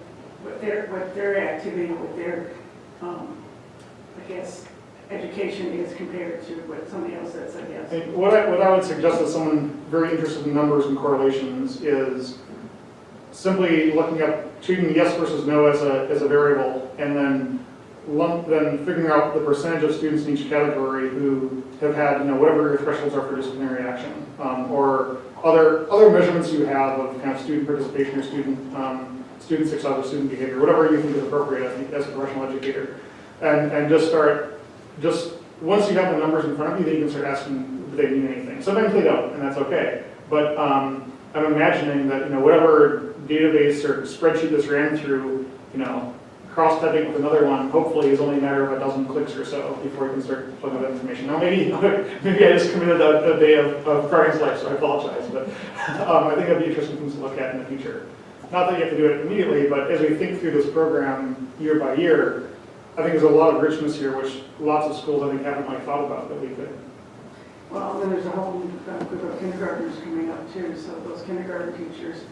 activity, what their, I guess, education is compared to what somebody else says, I guess. And what I would suggest as someone very interested in numbers and correlations is simply looking up, treating yes versus no as a variable, and then figuring out the percentage of students in each category who have had, whatever your thresholds are for disciplinary action, or other measurements you have of kind of student participation or student success or student behavior, whatever you think is appropriate as a professional educator, and just once you have the numbers in front of you, then you can start asking, do they mean anything? Sometimes they don't, and that's okay. But I'm imagining that whatever database or spreadsheet this ran through, cross-typing with another one, hopefully is only a matter of a dozen clicks or so before you can start plugging that information. Now maybe I just committed a day of Brian's life, so I apologize, but I think that'd be interesting things to look at in the future. Not that you have to do it immediately, but as we think through this program year by year, I think there's a lot of richness here, which lots of schools I think haven't really thought about that we could. Well, then there's a whole group of kindergartners coming up too, so those kindergarten teachers,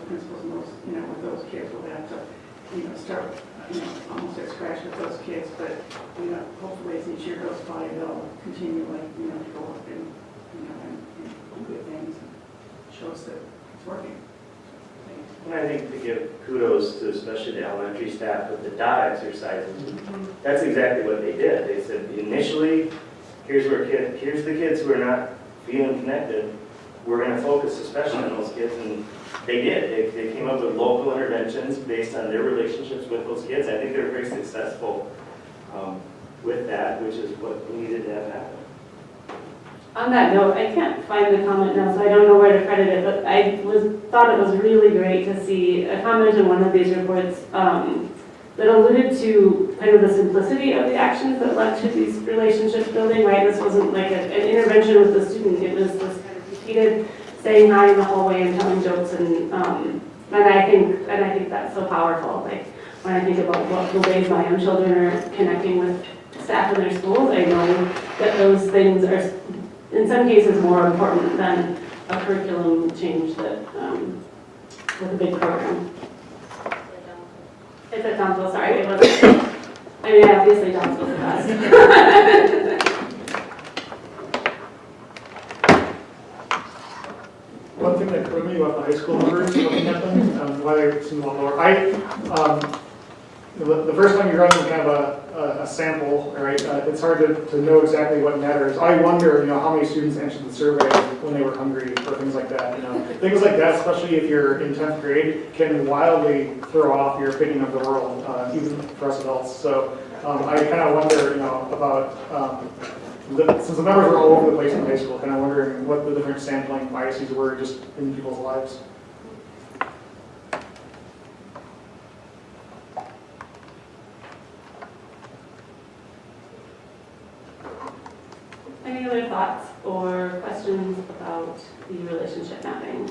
principals and those, with those kids will have to, start, almost at scratch with those kids, but, hopefully as each year goes by, they'll continue to go up and do good things. It shows that it's working. And I think to give kudos to especially the elementary staff with the dot exercises, that's exactly what they did. They said initially, here's the kids who are not feeling connected. We're going to focus especially on those kids, and they did. They came up with local interventions based on their relationships with those kids. I think they were very successful with that, which is what we needed to have happen. On that note, I can't find the comment now, so I don't know where to credit it, but I thought it was really great to see a comment in one of these reports that alluded to kind of the simplicity of the actions that led to these relationships building, right? This wasn't like an intervention with the student, it was this kind of repeated saying hi in the hallway and telling jokes, and I think that's so powerful. Like when I think about the ways my own children are connecting with staff in their schools, I know that those things are in some cases more important than a curriculum change that with a big program. If it sounds so sorry, it wasn't. I mean, obviously John's was the best. One thing that occurred to me about the high school numbers, looking at them, why they seem a lot lower. The first time you're running kind of a sample, right? It's hard to know exactly what matters. I wonder, how many students answered the survey when they were hungry or things like that. Things like that, especially if you're in 10th grade, can wildly throw off your opinion of the world, even for us adults. So I kind of wonder, about since the numbers were all over the place in high school, kind of wondering what the different sampling biases were just in people's lives. Any other thoughts or questions about the relationship mapping?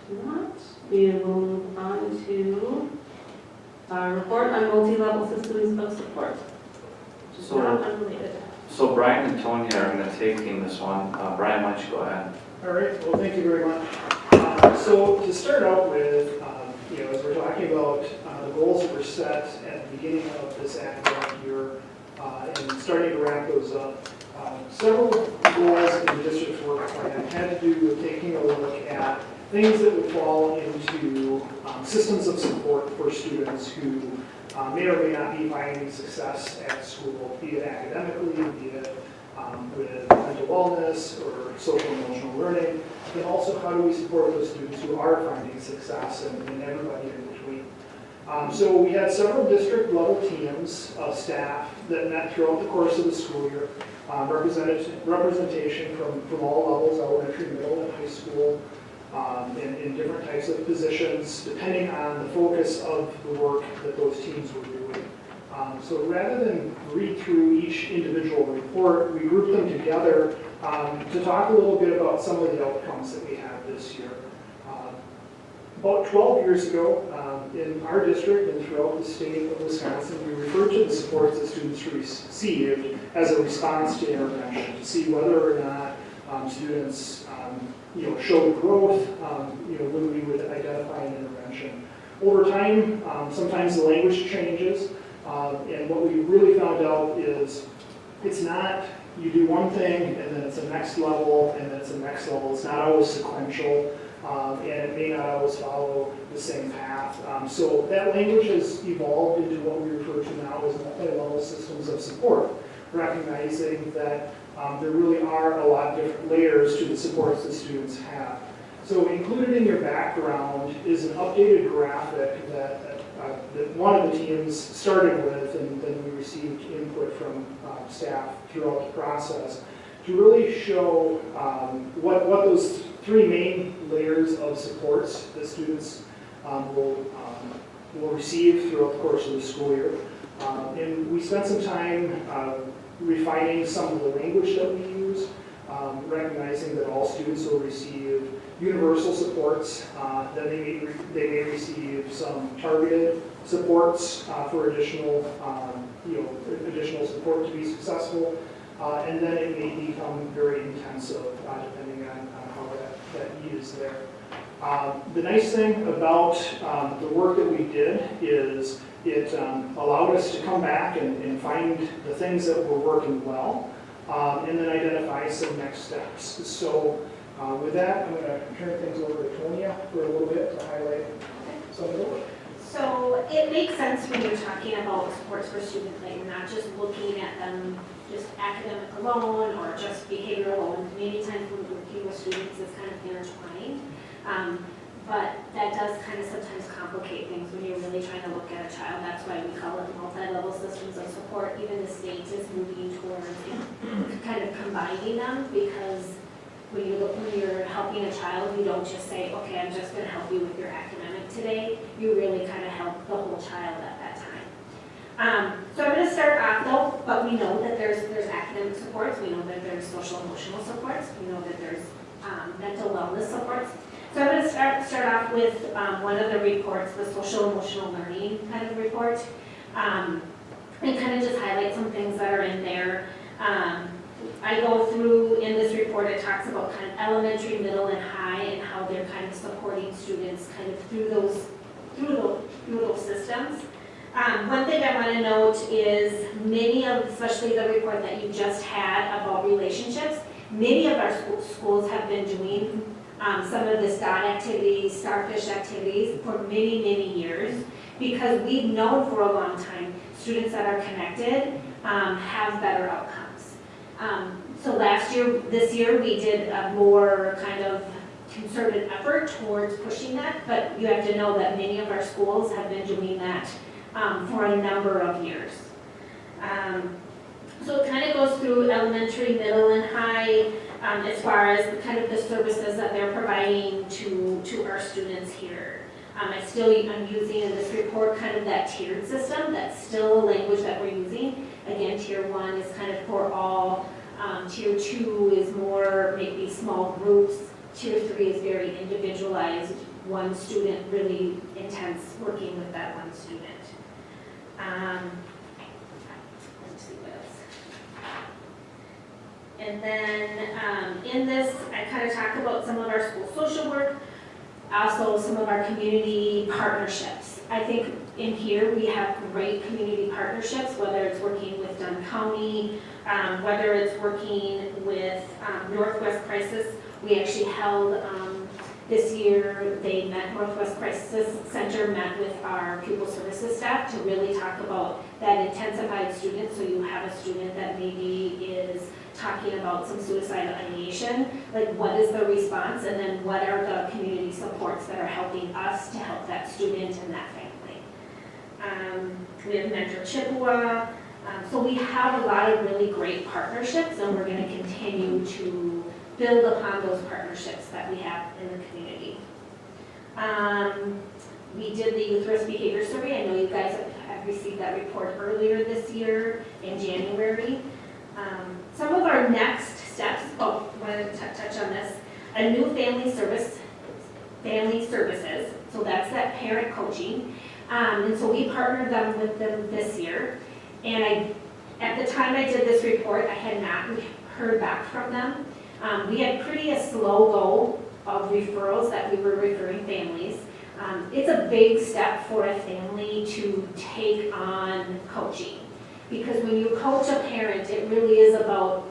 If not, we will move on to our report on multi-level systems of support, which is not unrelated. So Brian and Tony are going to take this one. Brian, why don't you go ahead? All right, well, thank you very much. So to start out with, as we're talking about the goals that were set at the beginning of this academic year and starting to wrap those up, several goals in the district's work plan had to do with taking a look at things that would fall into systems of support for students who may or may not be finding success at school, be it academically, be it with mental wellness or social emotional learning, and also how do we support those students who are finding success and everybody in between. So we had several district level teams of staff that met throughout the course of the school year, representation from all levels, elementary, middle, and high school, in different types of positions, depending on the focus of the work that those teams were doing. So rather than read through each individual report, we grouped them together to talk a little bit about some of the outcomes that we had this year. About 12 years ago, in our district and throughout the state of Wisconsin, we referred to the supports that students received as a response to intervention, to see whether or not students showed growth when we would identify an intervention. Over time, sometimes the language changes, and what we really found out is it's not you do one thing and then it's a next level and then it's a next level. It's not always sequential. And it may not always follow the same path. So that language has evolved into what we refer to now as multi-level systems of support, recognizing that there really are a lot of different layers to the supports that students have. So included in your background is an updated graphic that one of the teams started with, and then we received input from staff throughout the process to really show what those three main layers of supports that students will receive throughout the course of the school year. And we spent some time refining some of the language that we use, recognizing that all students will receive universal supports, then they may receive some targeted supports for additional support to be successul, and then it may become very intensive depending on how that need is there. The nice thing about the work that we did is it allowed us to come back and find the things that were working well, and then identify some next steps. So with that, I'm going to turn things over to Tonya for a little bit to highlight some of the work. So it makes sense when you're talking about supports for students that you're not just looking at them just academic alone or just behavior alone. Many times when we're working with students, it's kind of intertwined. But that does kind of sometimes complicate things when you're really trying to look at a child. That's why we call it multi-level systems of support. Even the state is moving towards kind of combining them, because when you're helping a child, you don't just say, okay, I'm just going to help you with your academic today. You really kind of help the whole child at that time. So I'm going to start off though, but we know that there's academic supports. We know that there's social emotional supports. We know that there's mental wellness supports. So I'm going to start off with one of the reports, the social emotional learning kind of report, and kind of just highlight some things that are in there. I go through, in this report, it talks about kind of elementary, middle, and high, and how they're kind of supporting students kind of through those systems. One thing I want to note is many of, especially the report that you just had about relationships, many of our schools have been doing some of this dot activities, starfish activities for many, many years, because we've known for a long time students that are connected have better outcomes. So this year, we did a more kind of concerted effort towards pushing that, but you have to know that many of our schools have been doing that for a number of years. So it kind of goes through elementary, middle, and high as far as kind of the services that they're providing to our students here. I'm using in this report kind of that tiered system. That's still a language that we're using. Again, tier 1 is kind of for all. Tier 2 is more maybe small groups. Tier 3 is very individualized. One student, really intense working with that one student. Let's see what else. And then in this, I kind of talk about some of our school social work, also some of our community partnerships. I think in here we have great community partnerships, whether it's working with Dunn County, whether it's working with Northwest Crisis. We actually held This year, they met, Northwest Crisis Center met with our pupil services staff to really talk about that intensified student. So you have a student that maybe is talking about some suicidal ideation, like what is the response, and then what are the community supports that are helping us to help that student and that family. We have Mentor Chippewa. So we have a lot of really great partnerships, and we're going to continue to build upon those partnerships that we have in the community. We did the Youth Risk Behavior Survey. I know you guys have received that report earlier this year in January. Some of our next steps, I wanted to touch on this, a new family services, so that's that parent coaching. And so we partnered them with them this year. And at the time I did this report, I had not heard back from them. We had pretty a slow go of referrals that we were referring families. It's a big step for a family to take on coaching. Because when you coach a parent, it really is about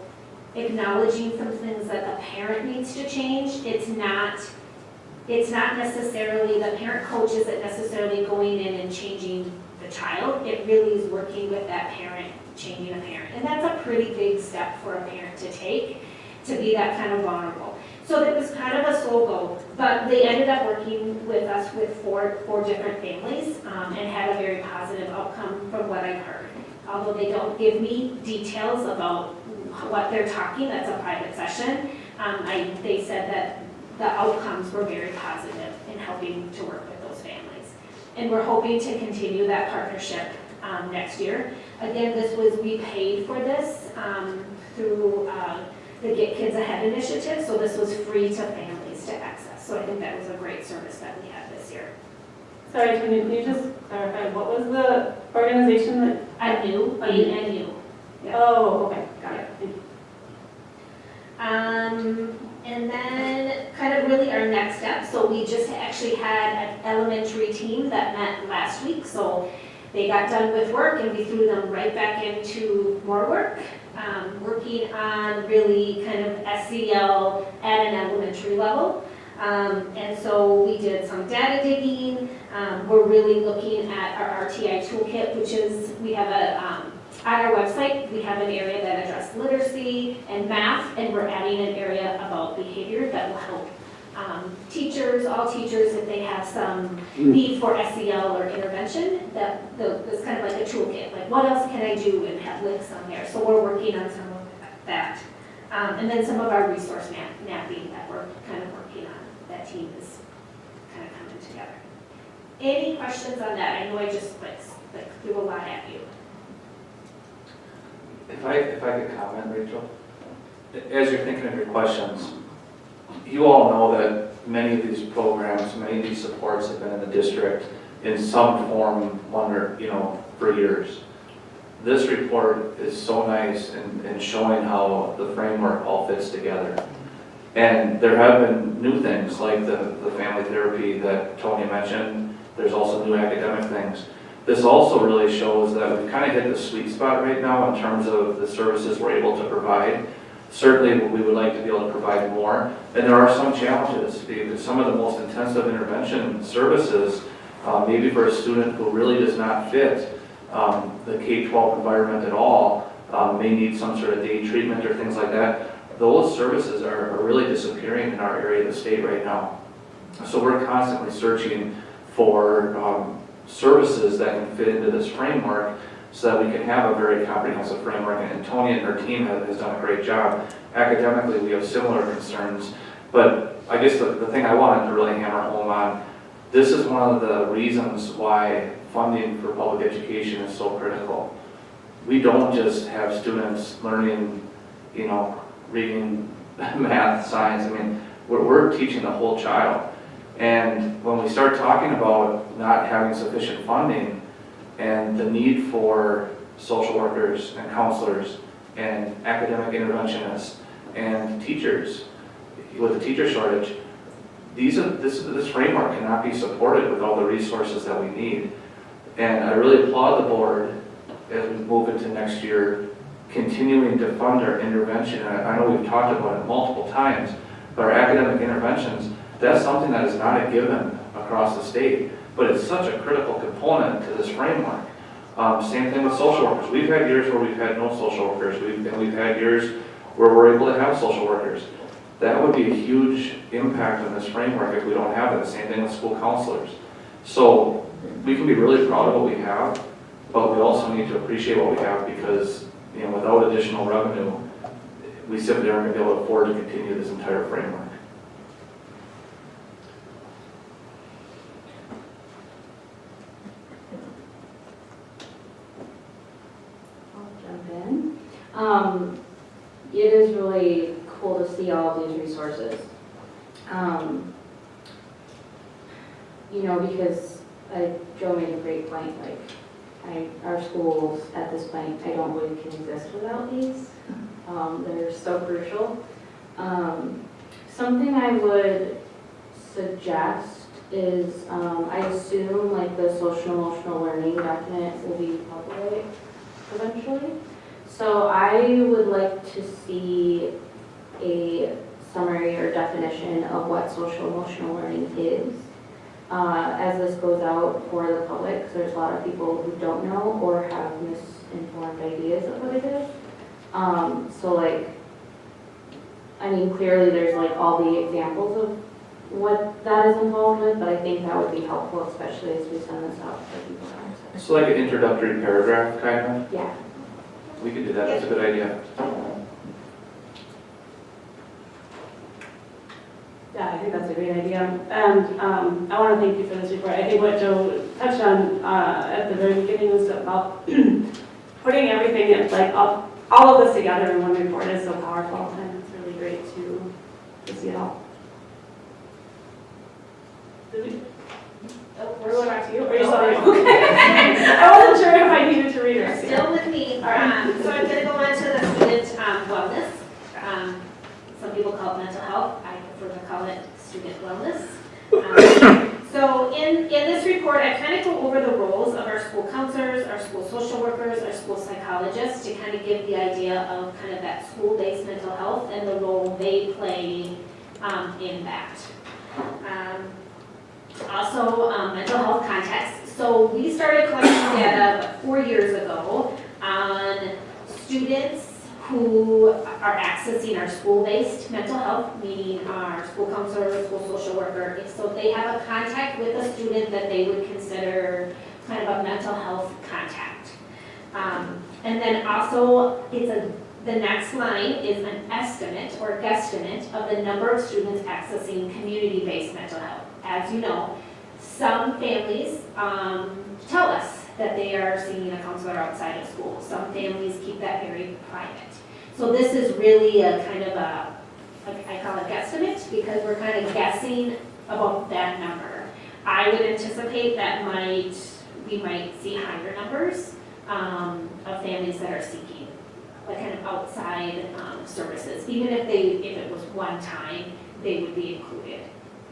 acknowledging some things that the parent needs to change. It's not necessarily, the parent coach isn't necessarily going in and changing the child. It really is working with that parent, changing a parent. And that's a pretty big step for a parent to take, to be that kind of vulnerable. So it was kind of a slow go, but they ended up working with us with four different families and had a very positive outcome from what I've heard. Although they don't give me details about what they're talking, that's a private session. They said that the outcomes were very positive in helping to work with those families. And we're hoping to continue that partnership next year. Again, we paid for this through the Get Kids Ahead initiative, so this was free to families to access. So I think that was a great service that we had this year. Sorry, can you just clarify, what was the organization that? ANU, A-N-U. Yeah. Oh, okay, got it. And then kind of really our next step, so we just actually had an elementary team that met last week, so they got done with work and we threw them right back into more work, working on really kind of SEL at an elementary level. And so we did some data digging. We're really looking at our RTI toolkit, which is, we have on our website, we have an area that addresses literacy and math, and we're adding an area about behavior that will help teachers, all teachers, if they have some need for SEL or intervention, that's kind of like a toolkit. Like, what else can I do, and have links on there. So we're working on some of that. And then some of our resource mapping that we're kind of working on. That team is kind of coming together. Any questions on that? I know I just like threw a lot at you. If I could comment, Rachel, as you're thinking of your questions, you all know that many of these programs, many of these supports have been in the district in some form for years. This report is so nice in showing how the framework all fits together. And there have been new things like the family therapy that Tony mentioned. There's also new academic things. This also really shows that we've kind of hit the sweet spot right now in terms of the services we're able to provide. Certainly we would like to be able to provide more. And there are some challenges because some of the most intensive intervention services, maybe for a student who really does not fit the K-12 environment at all, may need some sort of day treatment or things like that. Those services are really disappearing in our area of the state right now. So we're constantly searching for services that can fit into this framework so that we can have a very comprehensive framework. And Tony and her team has done a great job. Academically, we have similar concerns. But I guess the thing I wanted to really hammer home on, this is one of the reasons why funding for public education is so critical. We don't just have students learning, reading, math, science. I mean, we're teaching the whole child. And when we start talking about not having sufficient funding and the need for social workers and counselors and academic interventionists and teachers, with the teacher shortage, this framework cannot be supported with all the resources that we need. And I really applaud the board as we move into next year, continuing to fund our intervention. I know we've talked about it multiple times, but our academic interventions, That's something that is not a given across the state, but it's such a critical component to this framework. Same thing with social workers. We've had years where we've had no social workers, and we've had years where we're able to have social workers. That would be a huge impact on this framework if we don't have that. Same thing with school counselors. So we can be really proud of what we have, but we also need to appreciate what we have because, you know, without additional revenue, we simply aren't going to be able to afford to continue this entire framework. I'll jump in. It is really cool to see all of these resources. You know, because Joe made a great point, like, our schools at this point, I don't believe can exist without these. They're so crucial. Something I would suggest is, I assume like the social emotional learning document will be public eventually. So I would like to see a summary or definition of what social emotional learning is. As this goes out for the public, because there's a lot of people who don't know or have misinformed ideas of what it is. So like, I mean, clearly there's like all the examples of what that is involved with, but I think that would be helpful, especially as we send this out for people to access. So like an introductory paragraph, kind of? Yeah. We could do that, that's a good idea. Yeah, I think that's a great idea. And I want to thank you for this report. I think what Joe touched on at the very beginning was about putting everything, like all of this together in one report is so powerful, and it's really great to see it all. We're going back to you, or are you sorry? Okay. I wasn't sure if I needed to read it. Still with me. All right. So I'm going to go on to the student wellness. Some people call it mental health. I prefer to call it student wellness. So in this report, I kind of go over the roles of our school counselors, our school social workers, our school psychologists to kind of give the idea of kind of that school-based mental health and the role they play in that. Also, mental health context. So we started collecting data 4 years ago on students who are accessing our school-based mental health, meaning our school counselor, school social worker. So they have a contact with a student that they would consider kind of a mental health contact. And then also, the next line is an estimate or guesstimate of the number of students accessing community-based mental health. As you know, some families tell us that they are seeing a counselor outside of school. Some families keep that very private. So this is really a kind of a, like I call it guesstimate, because we're kind of guessing about that number. I would anticipate that we might see higher numbers of families that are seeking like kind of outside services. Even if it was one time, they would be included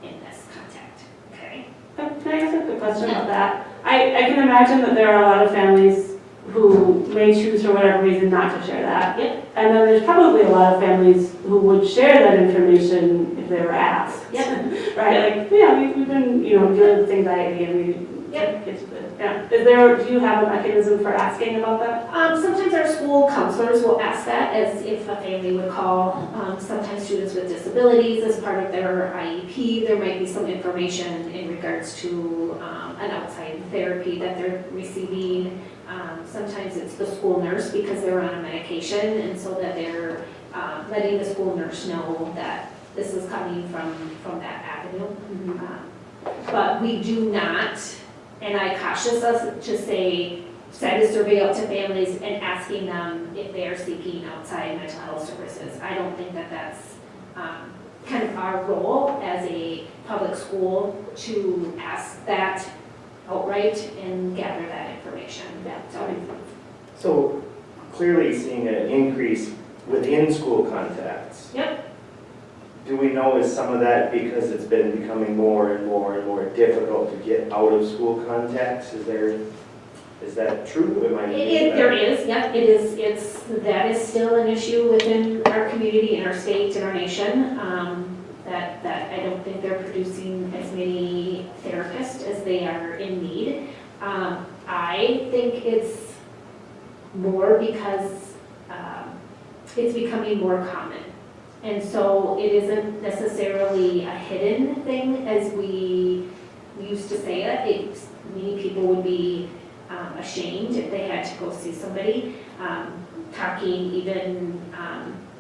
in this contact. Okay. Can I ask a quick question about that? I can imagine that there are a lot of families who may choose for whatever reason not to share that. Yep. And then there's probably a lot of families who would share that information if they were asked. Yep. Right? Like, yeah, we've been, dealing with anxiety and we Yep. get to the, yeah. Do you have a mechanism for asking about that? Sometimes our school counselors will ask that, as if a family would call. Sometimes students with disabilities, as part of their IEP, there might be some information in regards to an outside therapy that they're receiving. Sometimes it's the school nurse because they're on a medication, and so that they're letting the school nurse know that this is coming from that avenue. But we do not, and I caution us to say, send a survey out to families and asking them if they are seeking outside mental health services. I don't think that that's kind of our role as a public school to ask that outright and gather that information. So clearly seeing an increase within school contacts. Yep. Do we know is some of that because it's been becoming more and more and more difficult to get out of school contacts? Is that true? There is, yep, it is. That is still an issue within our community, in our state, in our nation. that I don't think they're producing as many therapists as they are in need. I think it's more because it's becoming more common. And so it isn't necessarily a hidden thing as we used to say it. Many people would be ashamed if they had to go see somebody. Talking even,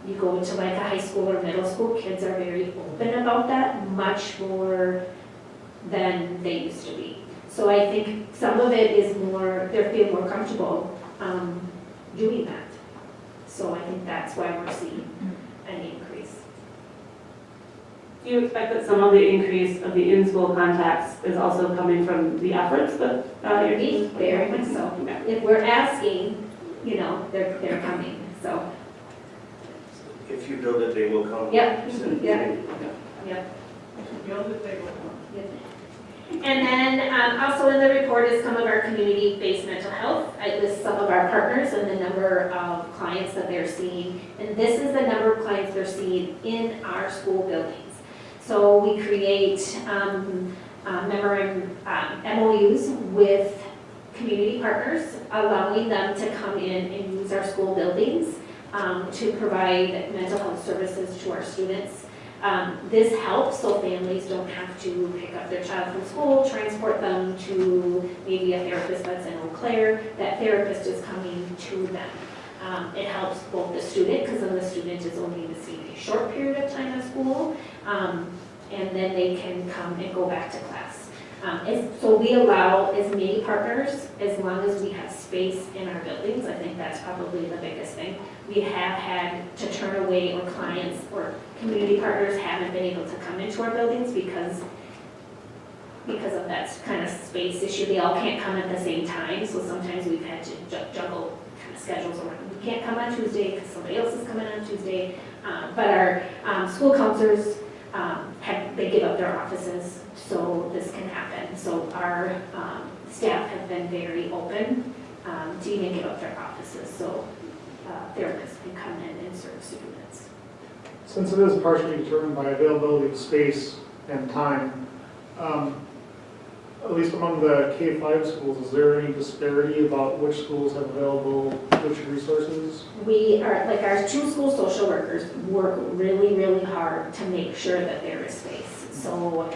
you go to like a high school or middle school, kids are very open about that, much more than they used to be. So I think some of it is more, they feel more comfortable doing that. So I think that's why we're seeing an increase. Do you expect that some of the increase of the in-school contacts is also coming from the efforts that you're doing? Very much so. If we're asking, you know, they're coming, so. If you build it, they will come. Yep, So- yep, yep. Build it, they will come. And then also in the report is some of our community-based mental health. I list some of our partners and the number of clients that they're seeing. And this is the number of clients they're seeing in our school buildings. So we create MOUs with community partners, allowing them to come in and use our school buildings to provide mental health services to our students. This helps so families don't have to pick up their child from school, transport them to maybe a therapist that's in Eau Claire. That therapist is coming to them. It helps both the student, because then the student is only missing a short period of time at school, and then they can come and go back to class. So we allow as many partners as long as we have space in our buildings. I think that's probably the biggest thing. We have had to turn away, or clients or community partners haven't been able to come into our buildings because of that kind of space issue. They all can't come at the same time, so sometimes we've had to juggle kind of schedules around. We can't come on Tuesday because somebody else is coming on Tuesday. But our school counselors, they give up their offices so this can happen. So our staff have been very open to even give up their offices so therapists can come in and serve students. Since it is partially determined by availability of space and time, at least among the K-5 schools, is there any disparity about which schools have available which resources? We are, like our 2 school social workers work really, really hard to make sure that there is space. So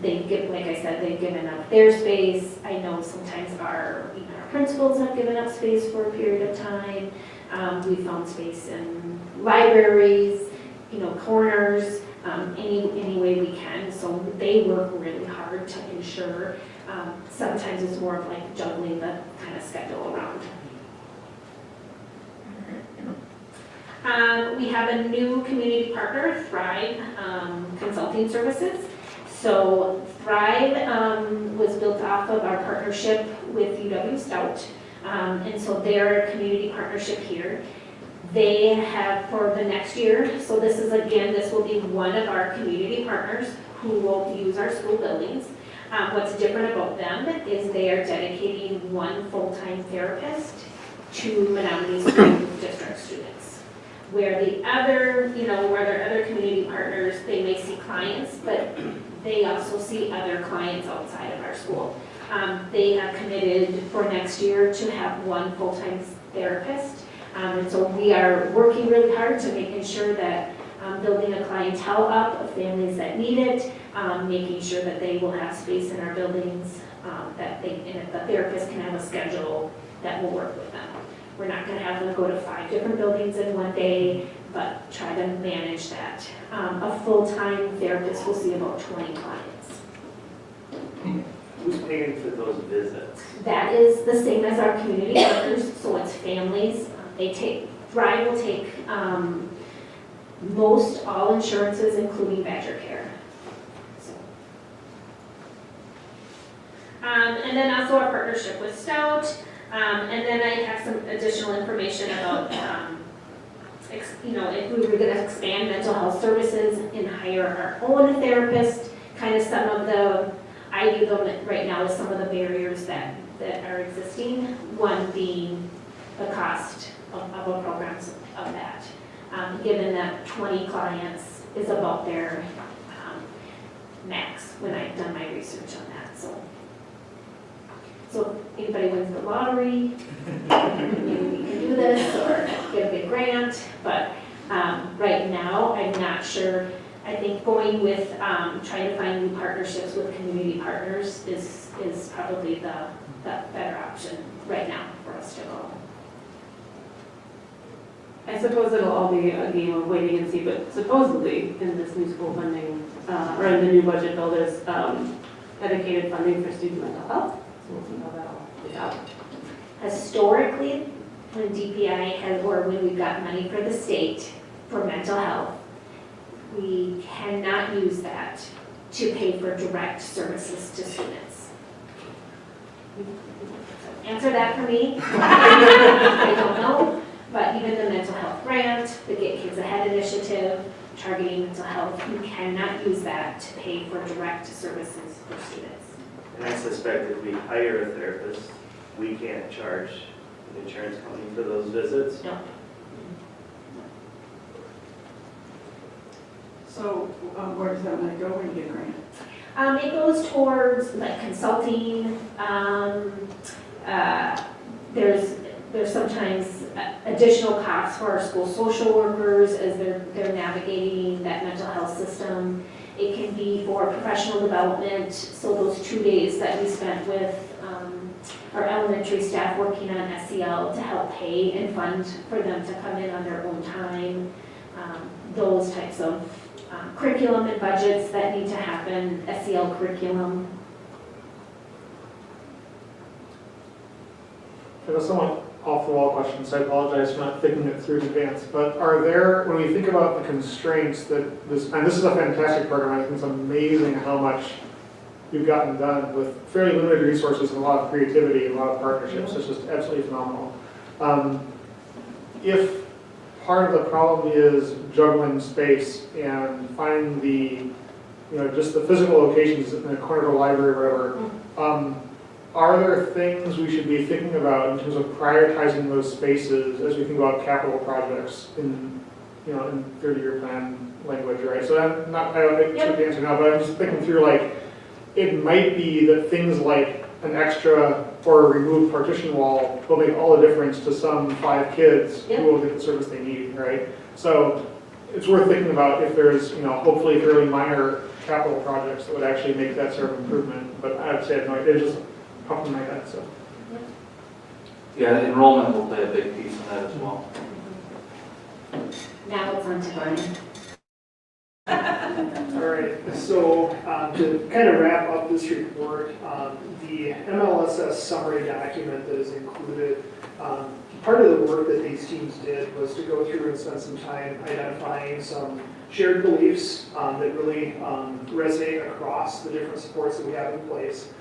they give, like I said, they've given up their space. I know sometimes even our principals have given up space for a period of time. We found space in libraries, corners, any way we can. So they work really hard to ensure. Sometimes it's more of like juggling the kind of schedule around. We have a new community partner, Thrive Consulting Services. So Thrive was built off of our partnership with UW Stout. And so they're a community partnership here. They have for the next year, so this will be one of our community partners who will use our school buildings. What's different about them is they are dedicating one full-time therapist to Menomonie School District students. Where the other, where their other community partners, they may see clients, but they also see other clients outside of our school. They have committed for next year to have one full-time therapist. And so we are working really hard to making sure that building a clientele up of families that need it, making sure that they will have space in our buildings, and if the therapist can have a schedule that will work with them. We're not going to have them go to 5 different buildings in one day, but try to manage that. A full-time therapist will see about 20 clients. Who's paying for those visits? That is the same as our community partners, so it's families. Thrive will take most all insurances, including Badger Care. So. And then also our partnership with Stout. And then I have some additional information about, if we were going to expand mental health services and hire our own therapist, kind of some of I view them right now as some of the barriers that are existing. One being the cost of a program of that. Given that 20 clients is about their max when I've done my research on that, so. So if anybody wins the lottery, maybe we can do this or get a big grant, but right now, I'm not sure. I think going with, trying to find new partnerships with community partners is probably the better option right now for us to go. I suppose it'll all be a game of waiting and see, but supposedly in this new school funding, or in the new budget bill, there's dedicated funding for student mental health. So we'll see how that all plays out. Historically, when DPI has, or when we've got money for the state for mental health, we cannot use that to pay for direct services to students. So answer that for me. I don't know, but even the mental health grant, the Get Kids Ahead initiative, targeting mental health, you cannot use that to pay for direct services for students. And I suspect if we hire a therapist, we can't charge the insurance company for those visits. No. So where does that money go when you get a grant? It goes towards like consulting. There's sometimes additional costs for our school social workers as they're navigating that mental health system. It can be for professional development. So those 2 days that we spent with our elementary staff working on SEL to help pay and fund for them to come in on their own time. Those types of curriculum and budgets that need to happen, SEL curriculum. I have a somewhat off-the-wall question, so I apologize for not thinking it through in advance. But are there, when we think about the constraints that this, and this is a fantastic program, I think it's amazing how much you've gotten done with fairly limited resources and a lot of creativity and a lot of partnerships. It's just absolutely phenomenal. If part of the problem is juggling space and finding the, just the physical locations in the corner of a library or whatever, are there things we should be thinking about in terms of prioritizing those spaces as we think about capital projects in 30-year plan language, right? So I'm not, I don't expect the answer now, but I'm just thinking through, like, it might be that things like an extra or a removed partition wall will make all the difference to some 5 kids who will get the service they need, right? So it's worth thinking about if there's, hopefully fairly minor capital projects that would actually make that sort of improvement. But I would say I have no idea, it's just popped in my head, so. Yeah, enrollment will play a big piece in that as well. Now it's on to Brian. All right, so to kind of wrap up this report, the MLSS summary document that is included, part of the work that these teams did was to go through and spend some time identifying some shared beliefs that really resonate across the different supports that we have in place.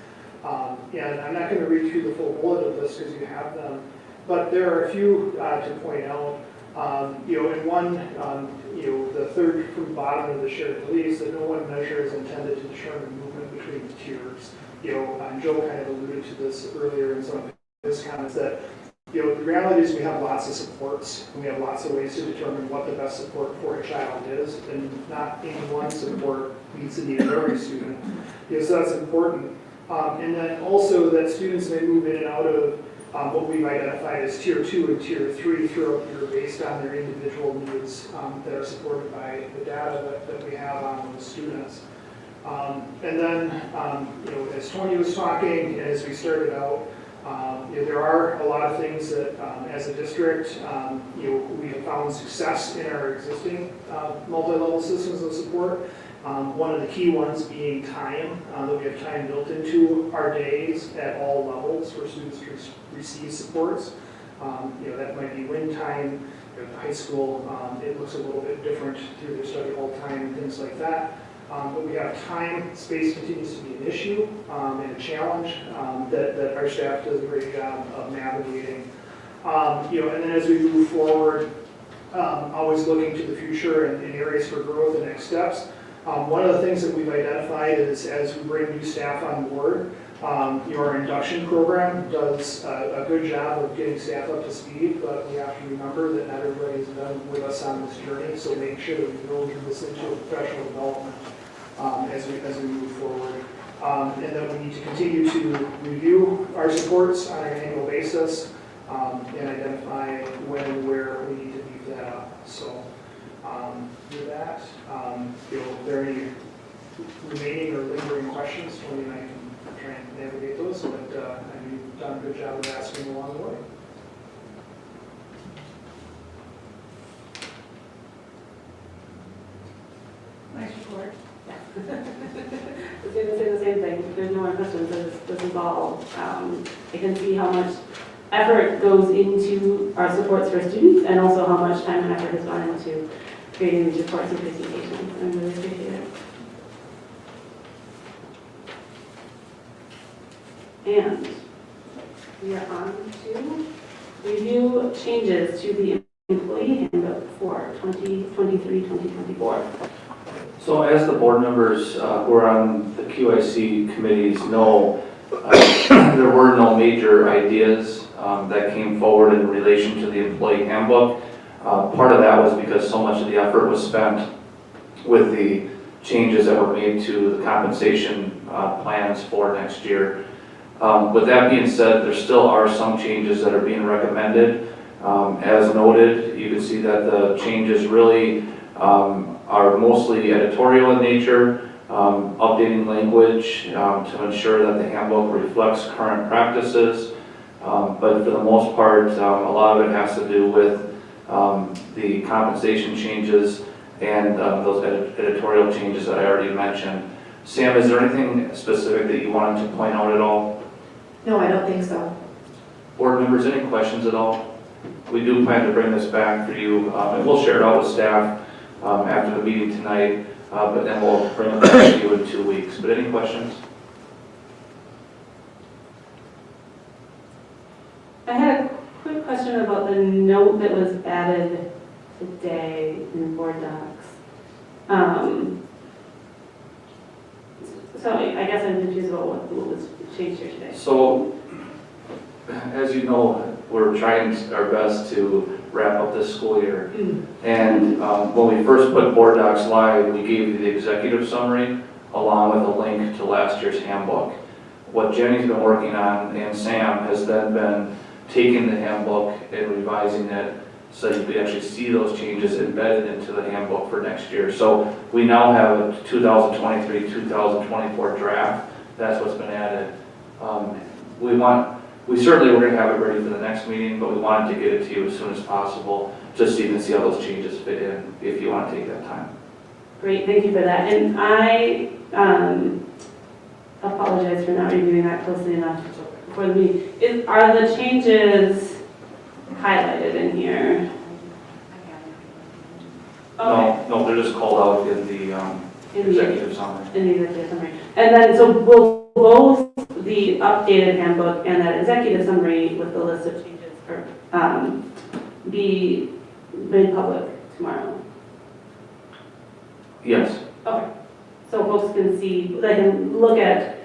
And I'm not going to read through the full bullet of this because you have them, but there are a few to point out. In one, the third from the bottom of the shared beliefs, that no one measure is intended to determine movement between the tiers. Joe kind of alluded to this earlier in some of his comments that, the reality is we have lots of supports, and we have lots of ways to determine what the best support for a child is, and not any one support meets the need of every student. So that's important. And then also that students may move in and out of what we've identified as Tier 2 and Tier 3 throughout the year based on their individual needs that are supported by the data that we have on those students. And then, as Tony was talking, and as we started out, there are a lot of things that, as a district, we have found success in our existing multi-level systems of support. One of the key ones being time, that we have time built into our days at all levels for students to receive supports. That might be win time. In high school, it looks a little bit different through their study hall time and things like that. But we have time, space continues to be an issue and a challenge that our staff does a great job of navigating. And then as we move forward, always looking to the future and areas for growth and next steps. One of the things that we've identified is as we bring new staff on board, Your induction program does a good job of getting staff up to speed, but we have to remember that not everybody's done with us on this journey, so make sure that we build this into a professional development as we move forward. And then we need to continue to review our supports on an annual basis and identify when and where we need to beef that up. So with that, if there are any remaining or lingering questions, Tony and I can try and navigate those, but you've done a good job of asking along the way. Nice report. I was going to say the same thing. If there's no more questions, this is all. I can see how much effort goes into our supports for students and also how much time and effort has gone into creating these reports and presentations. I really appreciate it. And we are on to review changes to the employee handbook for 2023-2024. So as the board members who are on the QIC committees know, there were no major ideas that came forward in relation to the employee handbook. Part of that was because so much of the effort was spent with the changes that were made to the compensation plans for next year. With that being said, there still are some changes that are being recommended. As noted, you can see that the changes really are mostly editorial in nature, updating language to ensure that the handbook reflects current practices. But for the most part, a lot of it has to do with the compensation changes and those editorial changes that I already mentioned. Sam, is there anything specific that you wanted to point out at all? No, I don't think so. Board members, any questions at all? We do plan to bring this back for you, and we'll share it out with staff after the meeting tonight, but then we'll bring it back to you in 2 weeks. But any questions? I had a quick question about the note that was added today in board docs. So I guess I'm confused about what was changed here today. So, as you know, we're trying our best to wrap up this school year. And when we first put board docs live, we gave you the executive summary along with a link to last year's handbook. What Jenny's been working on and Sam has then been taking the handbook and revising it so you could actually see those changes embedded into the handbook for next year. So we now have a 2023-2024 draft. That's what's been added. We certainly were going to have it ready for the next meeting, but we wanted to get it to you as soon as possible, just so you can see how those changes fit in, if you want to take that time. Great, thank you for that. And I apologize for not reviewing that closely enough before the meeting. Are the changes highlighted in here? Okay. No, they're just called out in the executive summary. In the executive summary. And then, so will both the updated handbook and that executive summary with the list of changes be made public tomorrow? Yes. Okay. So folks can see, they can look at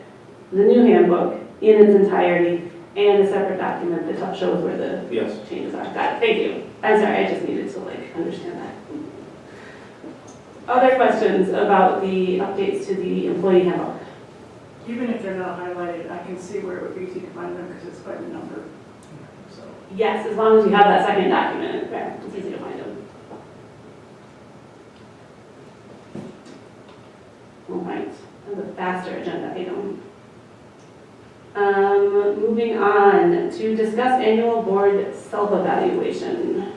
the new handbook in its entirety and a separate document that shows where the changes are. Got it. Thank you. I'm sorry, I just needed to understand that. Other questions about the updates to the employee handbook? Even if they're not highlighted, I can see where it would be easy to find them because it's quite a number. So. Yes, as long as you have that second document, it's easy to find them. All right, that's a faster agenda item. Moving on to discuss annual board self-evaluation.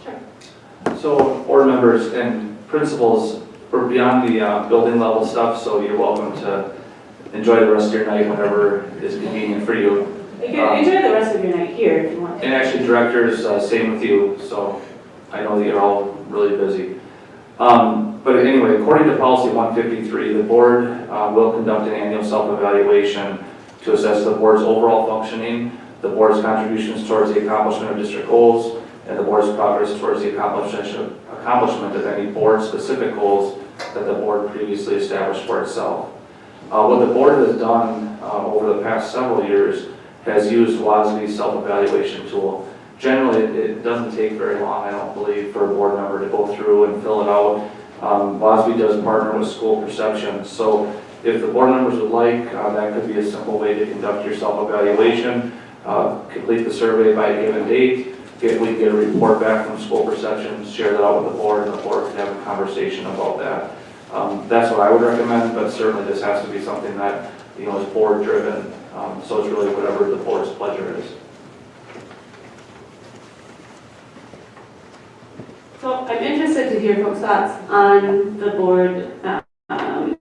Sure. So board members and principals, we're beyond the building level stuff, so you're welcome to enjoy the rest of your night whenever is convenient for you. You can enjoy the rest of your night here if you want to. And actually directors, same with you, so I know that you're all really busy. But anyway, according to policy 153, the board will conduct an annual self-evaluation to assess the board's overall functioning, the board's contributions towards the accomplishment of district goals, and the board's progress towards the accomplishment of any board-specific goals that the board previously established for itself. What the board has done over the past several years has used WASB's self-evaluation tool. Generally, it doesn't take very long, I don't believe, for a board member to go through and fill it out. WASB does partner with school perception, so if the board members would like, that could be a simple way to conduct your self-evaluation. Complete the survey by a given date. We can get a report back from school perception, share that out with the board, and the board can have a conversation about that. That's what I would recommend, but certainly this has to be something that is board driven. So it's really whatever the board's pleasure is. So I'm interested to hear folks' thoughts on the board, on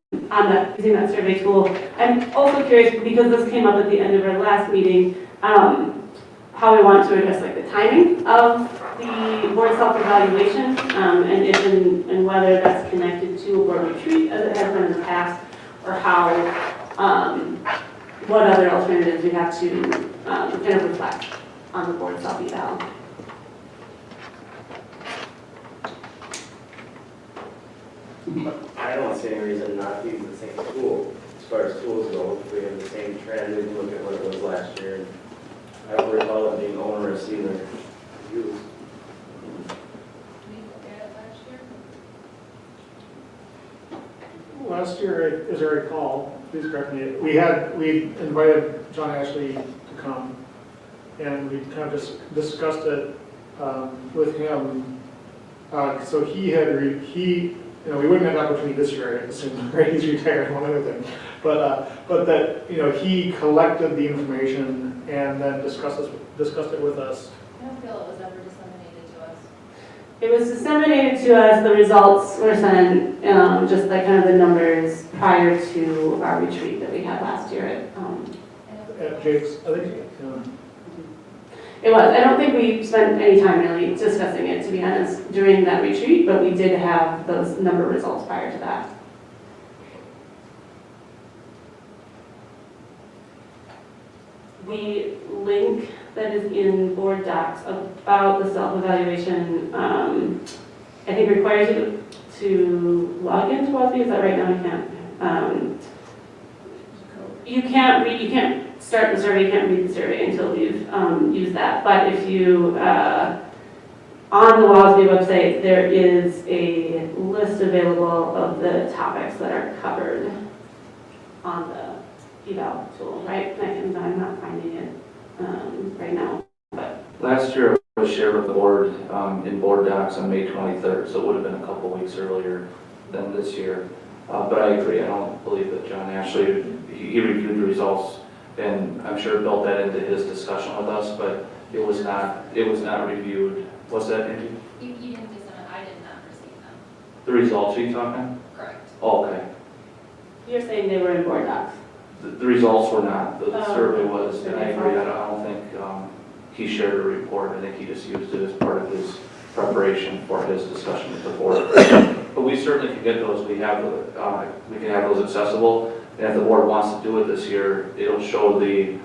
using that survey tool. I'm also curious, because this came up at the end of our last meeting, how we want to address like the timing of the board self-evaluation, and if and whether that's connected to a board retreat as it has been in the past, or how, what other alternatives we have to kind of reflect on the board self-eval. I don't see any reason not to use the same tool. As far as tools go, we have the same trend, we can look at what it was last year. I don't recall it being onerous either to use. Last year, as I recall, please correct me, we invited John Ashley to come, and we kind of just discussed it with him. So we wouldn't have the opportunity this year, I assume, right? He's retired, one other thing. But that, he collected the information and then discussed it with us. I don't feel it was ever disseminated to us. It was disseminated to us, the results were sent, just like kind of the numbers prior to our retreat that we had last year At Jake's, I think, It was. I don't think we spent any time really discussing it, to be honest, during that retreat, but we did have those number results prior to that. The link that is in board docs about the self-evaluation, I think requires you to log into WASB. Is that right? No, you can't. You can't start the survey, you can't read the survey until you've used that. But if you, on the WASB website, there is a list available of the topics that are covered on the eval tool, right? I'm not finding it right now. But Last year it was shared with the board in board docs on May 23rd, so it would have been a couple weeks earlier than this year. But I agree, I don't believe that John Ashley, he reviewed the results, and I'm sure built that into his discussion with us, but it was not reviewed. What's that, Angie? You didn't disseminate, I did not receive them. The results, are you talking? Correct. Oh, okay. you're saying they were in board docs? The results were not, the Oh. survey was, and I agree, I don't think he shared a report, I think he just used it as part of his preparation for his discussion with the board. But we certainly can get those, we can have those accessible, and if the board wants to do it this year, it'll show the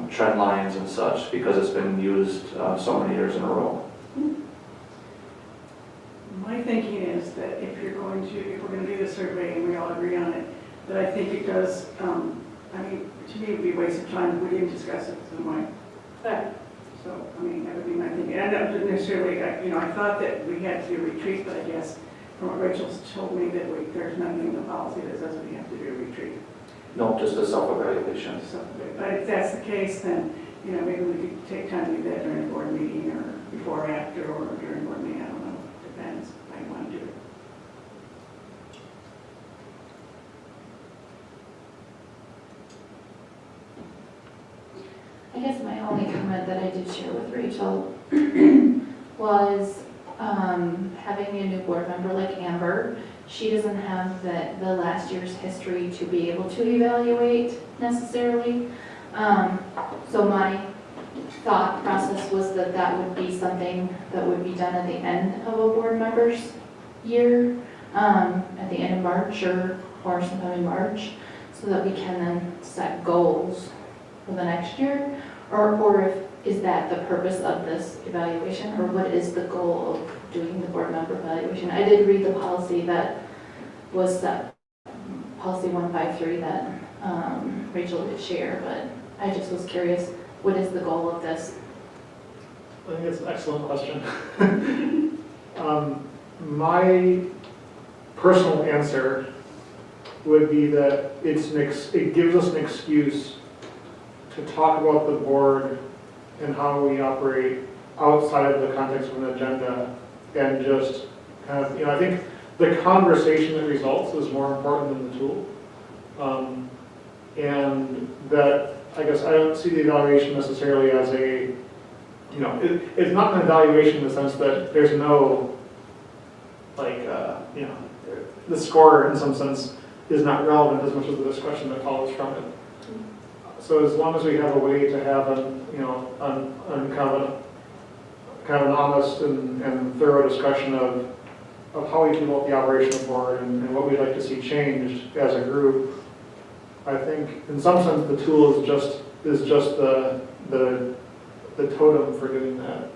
trend lines and such, because it's been used so many years in a row. My thinking is that if we're going to do the survey and we all agree on it, that I think it does, to me, it would be a waste of time if we didn't discuss it some way. Fair. So, that would be my thinking. And I didn't necessarily, I thought that we had to do a retreat, but I guess from what Rachel's told me that there's nothing in the policy that says we have to do a retreat. No, just a self-evaluation. So, but if that's the case, then, maybe we could take time to do that during a board meeting or before or after or during board meeting, I don't know, depends how you want to do it. I guess my only comment that I did share with Rachel was having a new board member like Amber. She doesn't have the last year's history to be able to evaluate necessarily. So my thought process was that would be something that would be done at the end of a board member's year, at the end of March or sometime in March, so that we can then set goals for the next year, or is that the purpose of this evaluation, or what is the goal of doing the board member evaluation? I did read the policy that was set policy 153 that Rachel did share, but I just was curious, what is the goal of this? I think it's an excellent question. My personal answer would be that it gives us an excuse to talk about the board and how we operate outside of the context of an agenda, and just kind of, I think the conversation that results is more important than the tool. And that, I guess, I don't see the evaluation necessarily as a, it's not an evaluation in the sense that there's no, like, the score in some sense is not relevant as much as the discussion that follows from it. So as long as we have a way to have kind of an honest and thorough discussion of how we feel about the operation of the board and what we'd like to see changed as a group, I think in some sense the tool is just the totem for doing that.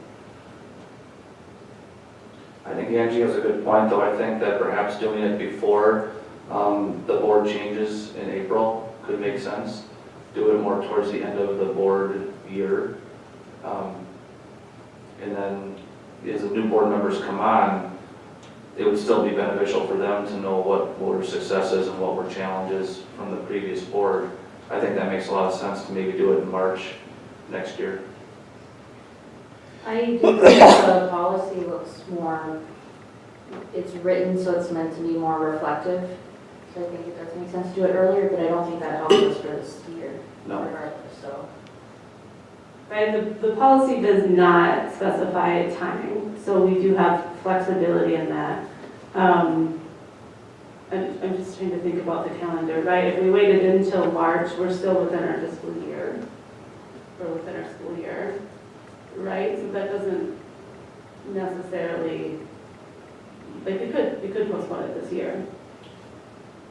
I think Angie has a good point, though. I think that perhaps doing it before the board changes in April could make sense. Do it more towards the end of the board year. And then as the new board members come on, it would still be beneficial for them to know what were successes and what were challenges from the previous board. I think that makes a lot of sense to maybe do it in March next year. I do think the policy looks more, it's written so it's meant to be more reflective. So I think it does make sense to do it earlier, but I don't think that helps us for this year. No. Regardless, so. Right, the policy does not specify timing, so we do have flexibility in that. I'm just trying to think about the calendar, right? If we waited until March, we're still within our fiscal year. We're within our school year, right? So that doesn't necessarily, like, we could postpone it this year.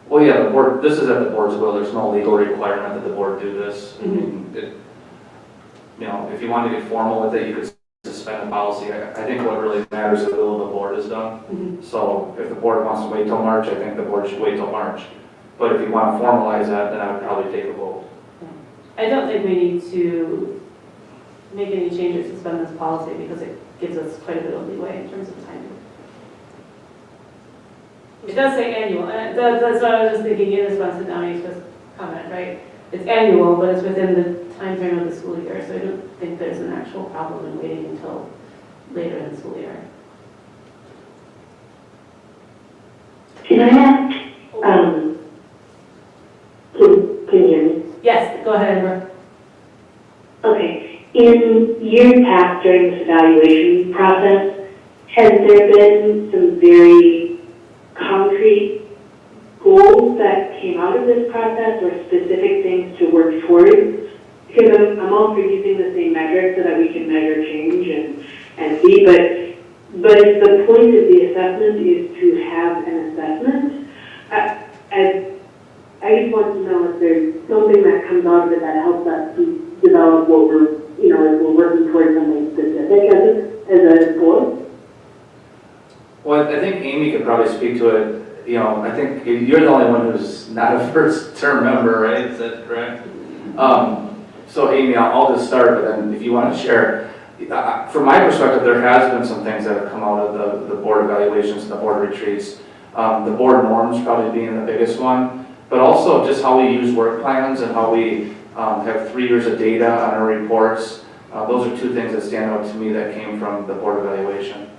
Well, yeah, the board, this is at the board's will. There's no legal requirement that the board do this. I mean, if you want to get formal with it, you could suspend the policy. I think what really matters is the will of the board is done. So if the board wants to wait till March, I think the board should wait till March. But if you want to formalize that, then I would probably take a vote. I don't think we need to make any changes to suspend this policy because it gives us quite a bit of leeway in terms of timing. It does say annual, and that's what I was just thinking in response to Donnie's comment, right? It's annual, but it's within the time frame of the school year, so I don't think there's an actual problem in waiting until later in the school year. Can I ask, can you hear me? Yes, go ahead, Amber. Okay. In years past during this evaluation process, has there been some very concrete goals that came out of this process or specific things to work towards? Because I'm all for using the same metrics so that we can measure change and see, but if the point of the assessment is to have an assessment, I just want to know if there's something that comes out of it that helps us to develop what we're, if we're working towards something specific as a board. Well, I think Amy could probably speak to it. I think you're the only one who's not a first-term member, right? Is that correct? So Amy, I'll just start, but then if you want to share. From my perspective, there has been some things that have come out of the board evaluations and the board retreats. The board norms probably being the biggest one, but also just how we use work plans and how we have 3 years of data on our reports. Those are 2 things that stand out to me that came from the board evaluation.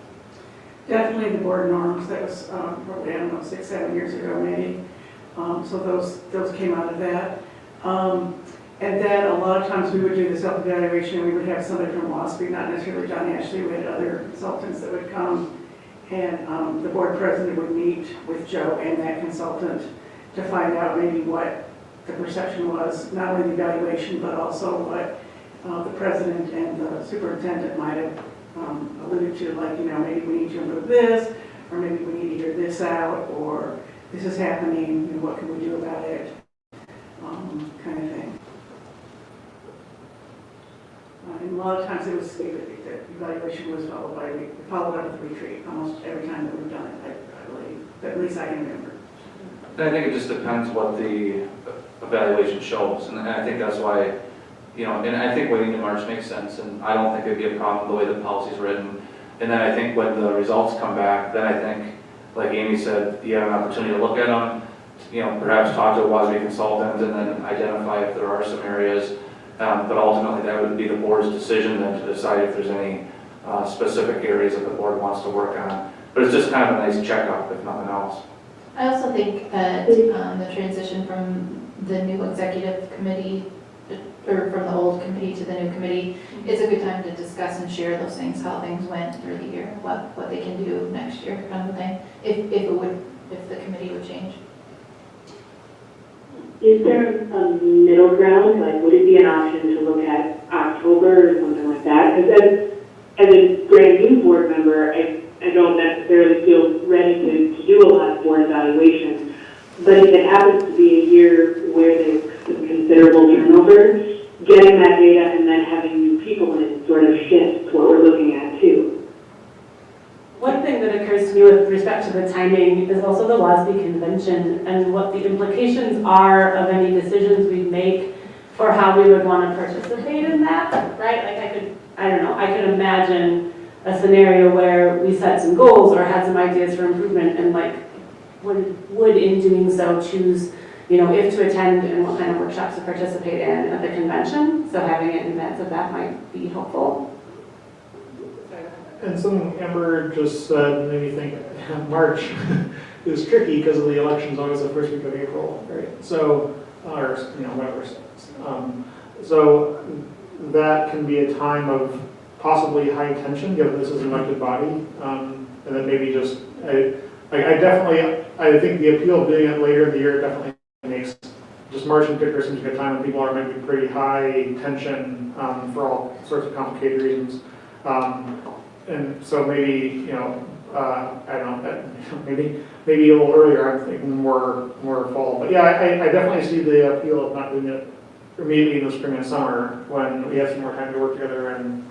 Definitely the board norms, that was probably, 6, 7 years ago maybe. So those came out of that. And then a lot of times we would do the self-evaluation, we would have somebody from WASB, not necessarily John Ashley, we had other consultants that would come, and the board president would meet with Joe and that consultant to find out maybe what the perception was, not only the evaluation, but also what the president and the superintendent might have alluded to, like, maybe we need to improve this, or maybe we need to hear this out, or this is happening, what can we do about it, kind of thing. And a lot of times the evaluation was followed up with a retreat almost every time that we've done it, I believe, but at least I can remember. And I think it just depends what the evaluation shows, and I think that's why, and I think waiting to March makes sense, and I don't think it'd be a problem the way the policy's written. And then I think when the results come back, then I think, like Amy said, you have an opportunity to look at them, perhaps talk to a WASB consultant and then identify if there are some areas. But ultimately, that would be the board's decision then to decide if there's any specific areas that the board wants to work on. But it's just kind of a nice checkup, if nothing else. I also think that the transition from the new executive committee, or from the old committee to the new committee, is a good time to discuss and share those things, how things went through the year, what they can do next year, kind of thing, if the committee would change. Is there a middle ground? Like, would it be an option to look at October or something like that? Because as a brand new board member, I don't necessarily feel ready to do a lot of board evaluations. But if it happens to be a year where there's some considerable turnover, getting that data and then having new people in it sort of shifts what we're looking at too. One thing that occurs to me with respect to the timing is also the WASB convention and what the implications are of any decisions we make for how we would want to participate in that, right? Like I could imagine a scenario where we set some goals or had some ideas for improvement and like would in doing so choose, if to attend and what kind of workshops to participate in at the convention. So having it in advance of that might be helpful. And something Amber just said made me think March is tricky because of the election's always the first week of April, right? So, or whatever. So that can be a time of possibly high tension, given this is an elected body, and then maybe just I think the appeal of doing it later in the year definitely makes just March in particular seems like a time when people are maybe pretty high tension for all sorts of complicated reasons. And so maybe, I don't know, maybe a little earlier, I'm thinking more fall. But yeah, I definitely see the appeal of not doing it immediately in the spring and summer when we have some more time to work together and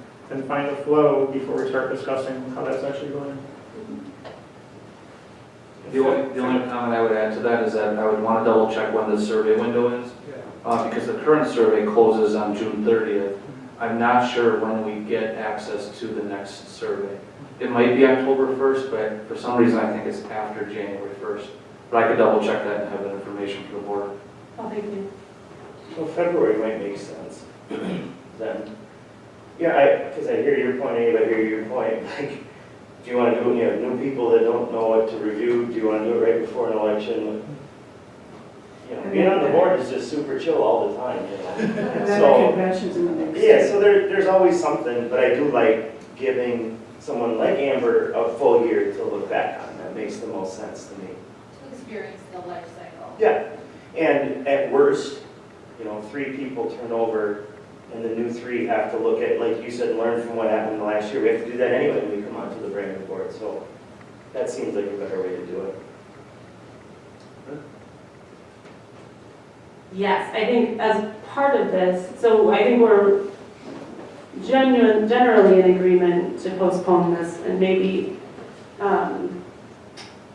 find the flow before we start discussing how that's actually going. The only comment I would add to that is that I would want to double check when the survey window is, because the current survey closes on June 30th. I'm not sure when we get access to the next survey. It might be October 1st, but for some reason I think it's after January 1st. But I could double check that and have that information for the board. Oh, thank you. So February might make sense then. Yeah, because I hear your point, Abe, I hear your point. Like, do you want to do it, new people that don't know what to review, do you want to do it right before an election? Being on the board is just super chill all the time, And then So, the conventions in the next. yeah, so there's always something, but I do like giving someone like Amber a full year to look back on. That makes the most sense to me. To experience the life cycle. Yeah, and at worst, 3 people turn over, and the new 3 have to look at, like you said, learn from what happened last year. We have to do that anyway when we come onto the brand new board, so that seems like a better way to do it. Yes, I think as part of this, so I think we're generally in agreement to postpone this and maybe, I'm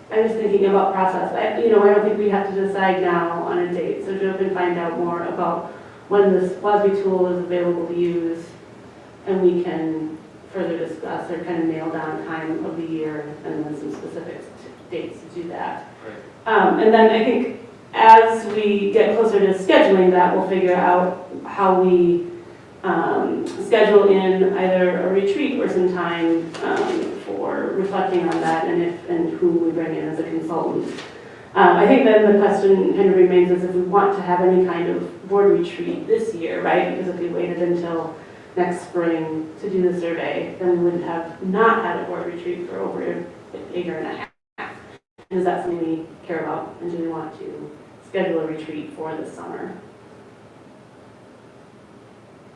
just thinking about process. I don't think we have to decide now on a date, so Joe can find out more about when this WASB tool is available to use, and we can further discuss or kind of nail down time of the year and then some specific dates to do that. Right. And then I think as we get closer to scheduling that, we'll figure out how we schedule in either a retreat or some time for reflecting on that and who we bring in as a consultant. I think then the question kind of remains is if we want to have any kind of board retreat this year, right? Because if we waited until next spring to do the survey, then we would have not had a board retreat for over a year and a half. And is that something we care about, and do we want to schedule a retreat for the summer?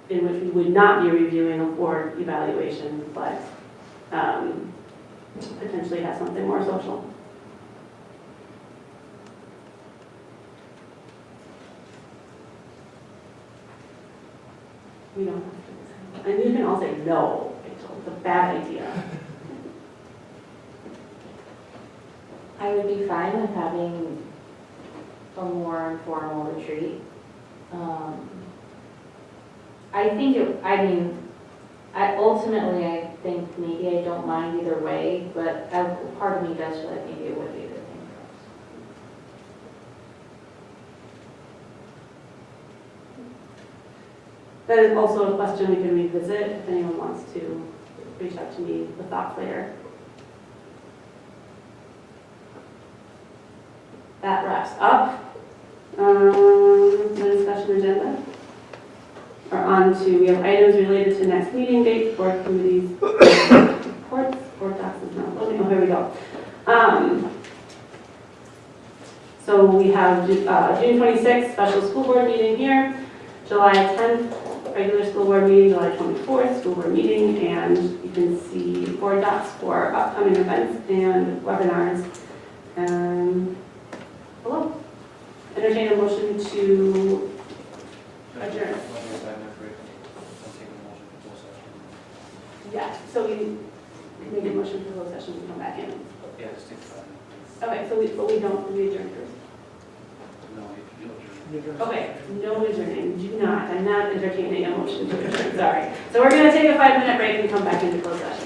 In which we would not be reviewing a board evaluation, but potentially have something more social. We don't have to decide. And you can all say no, Rachel, it's a bad idea. I would be fine with having a more informal retreat. I think ultimately, I think maybe I don't mind either way, but part of me does feel like maybe it would be a good thing for us. That is also a question we can revisit if anyone wants to reach out to me with thoughts later. That wraps up the discussion agenda. We're on to, we have items related to next meeting dates, board committees, reports, board docs is not loading. Oh, here we go. So we have June 26th, special school board meeting here, July 10th, regular school board meeting, July 24th, school board meeting, and you can see board docs for upcoming events and webinars. Hello. Entertain a motion to adjourn. Yeah, so we make a motion for closed session to come back in. Yeah, just take 5 minutes. Okay, so we don't, we adjourn first. No, you adjourn. Okay, no adjourning, do not, I'm not entertaining a motion to adjourn, sorry. So we're gonna take a 5-minute break and come back into closed session.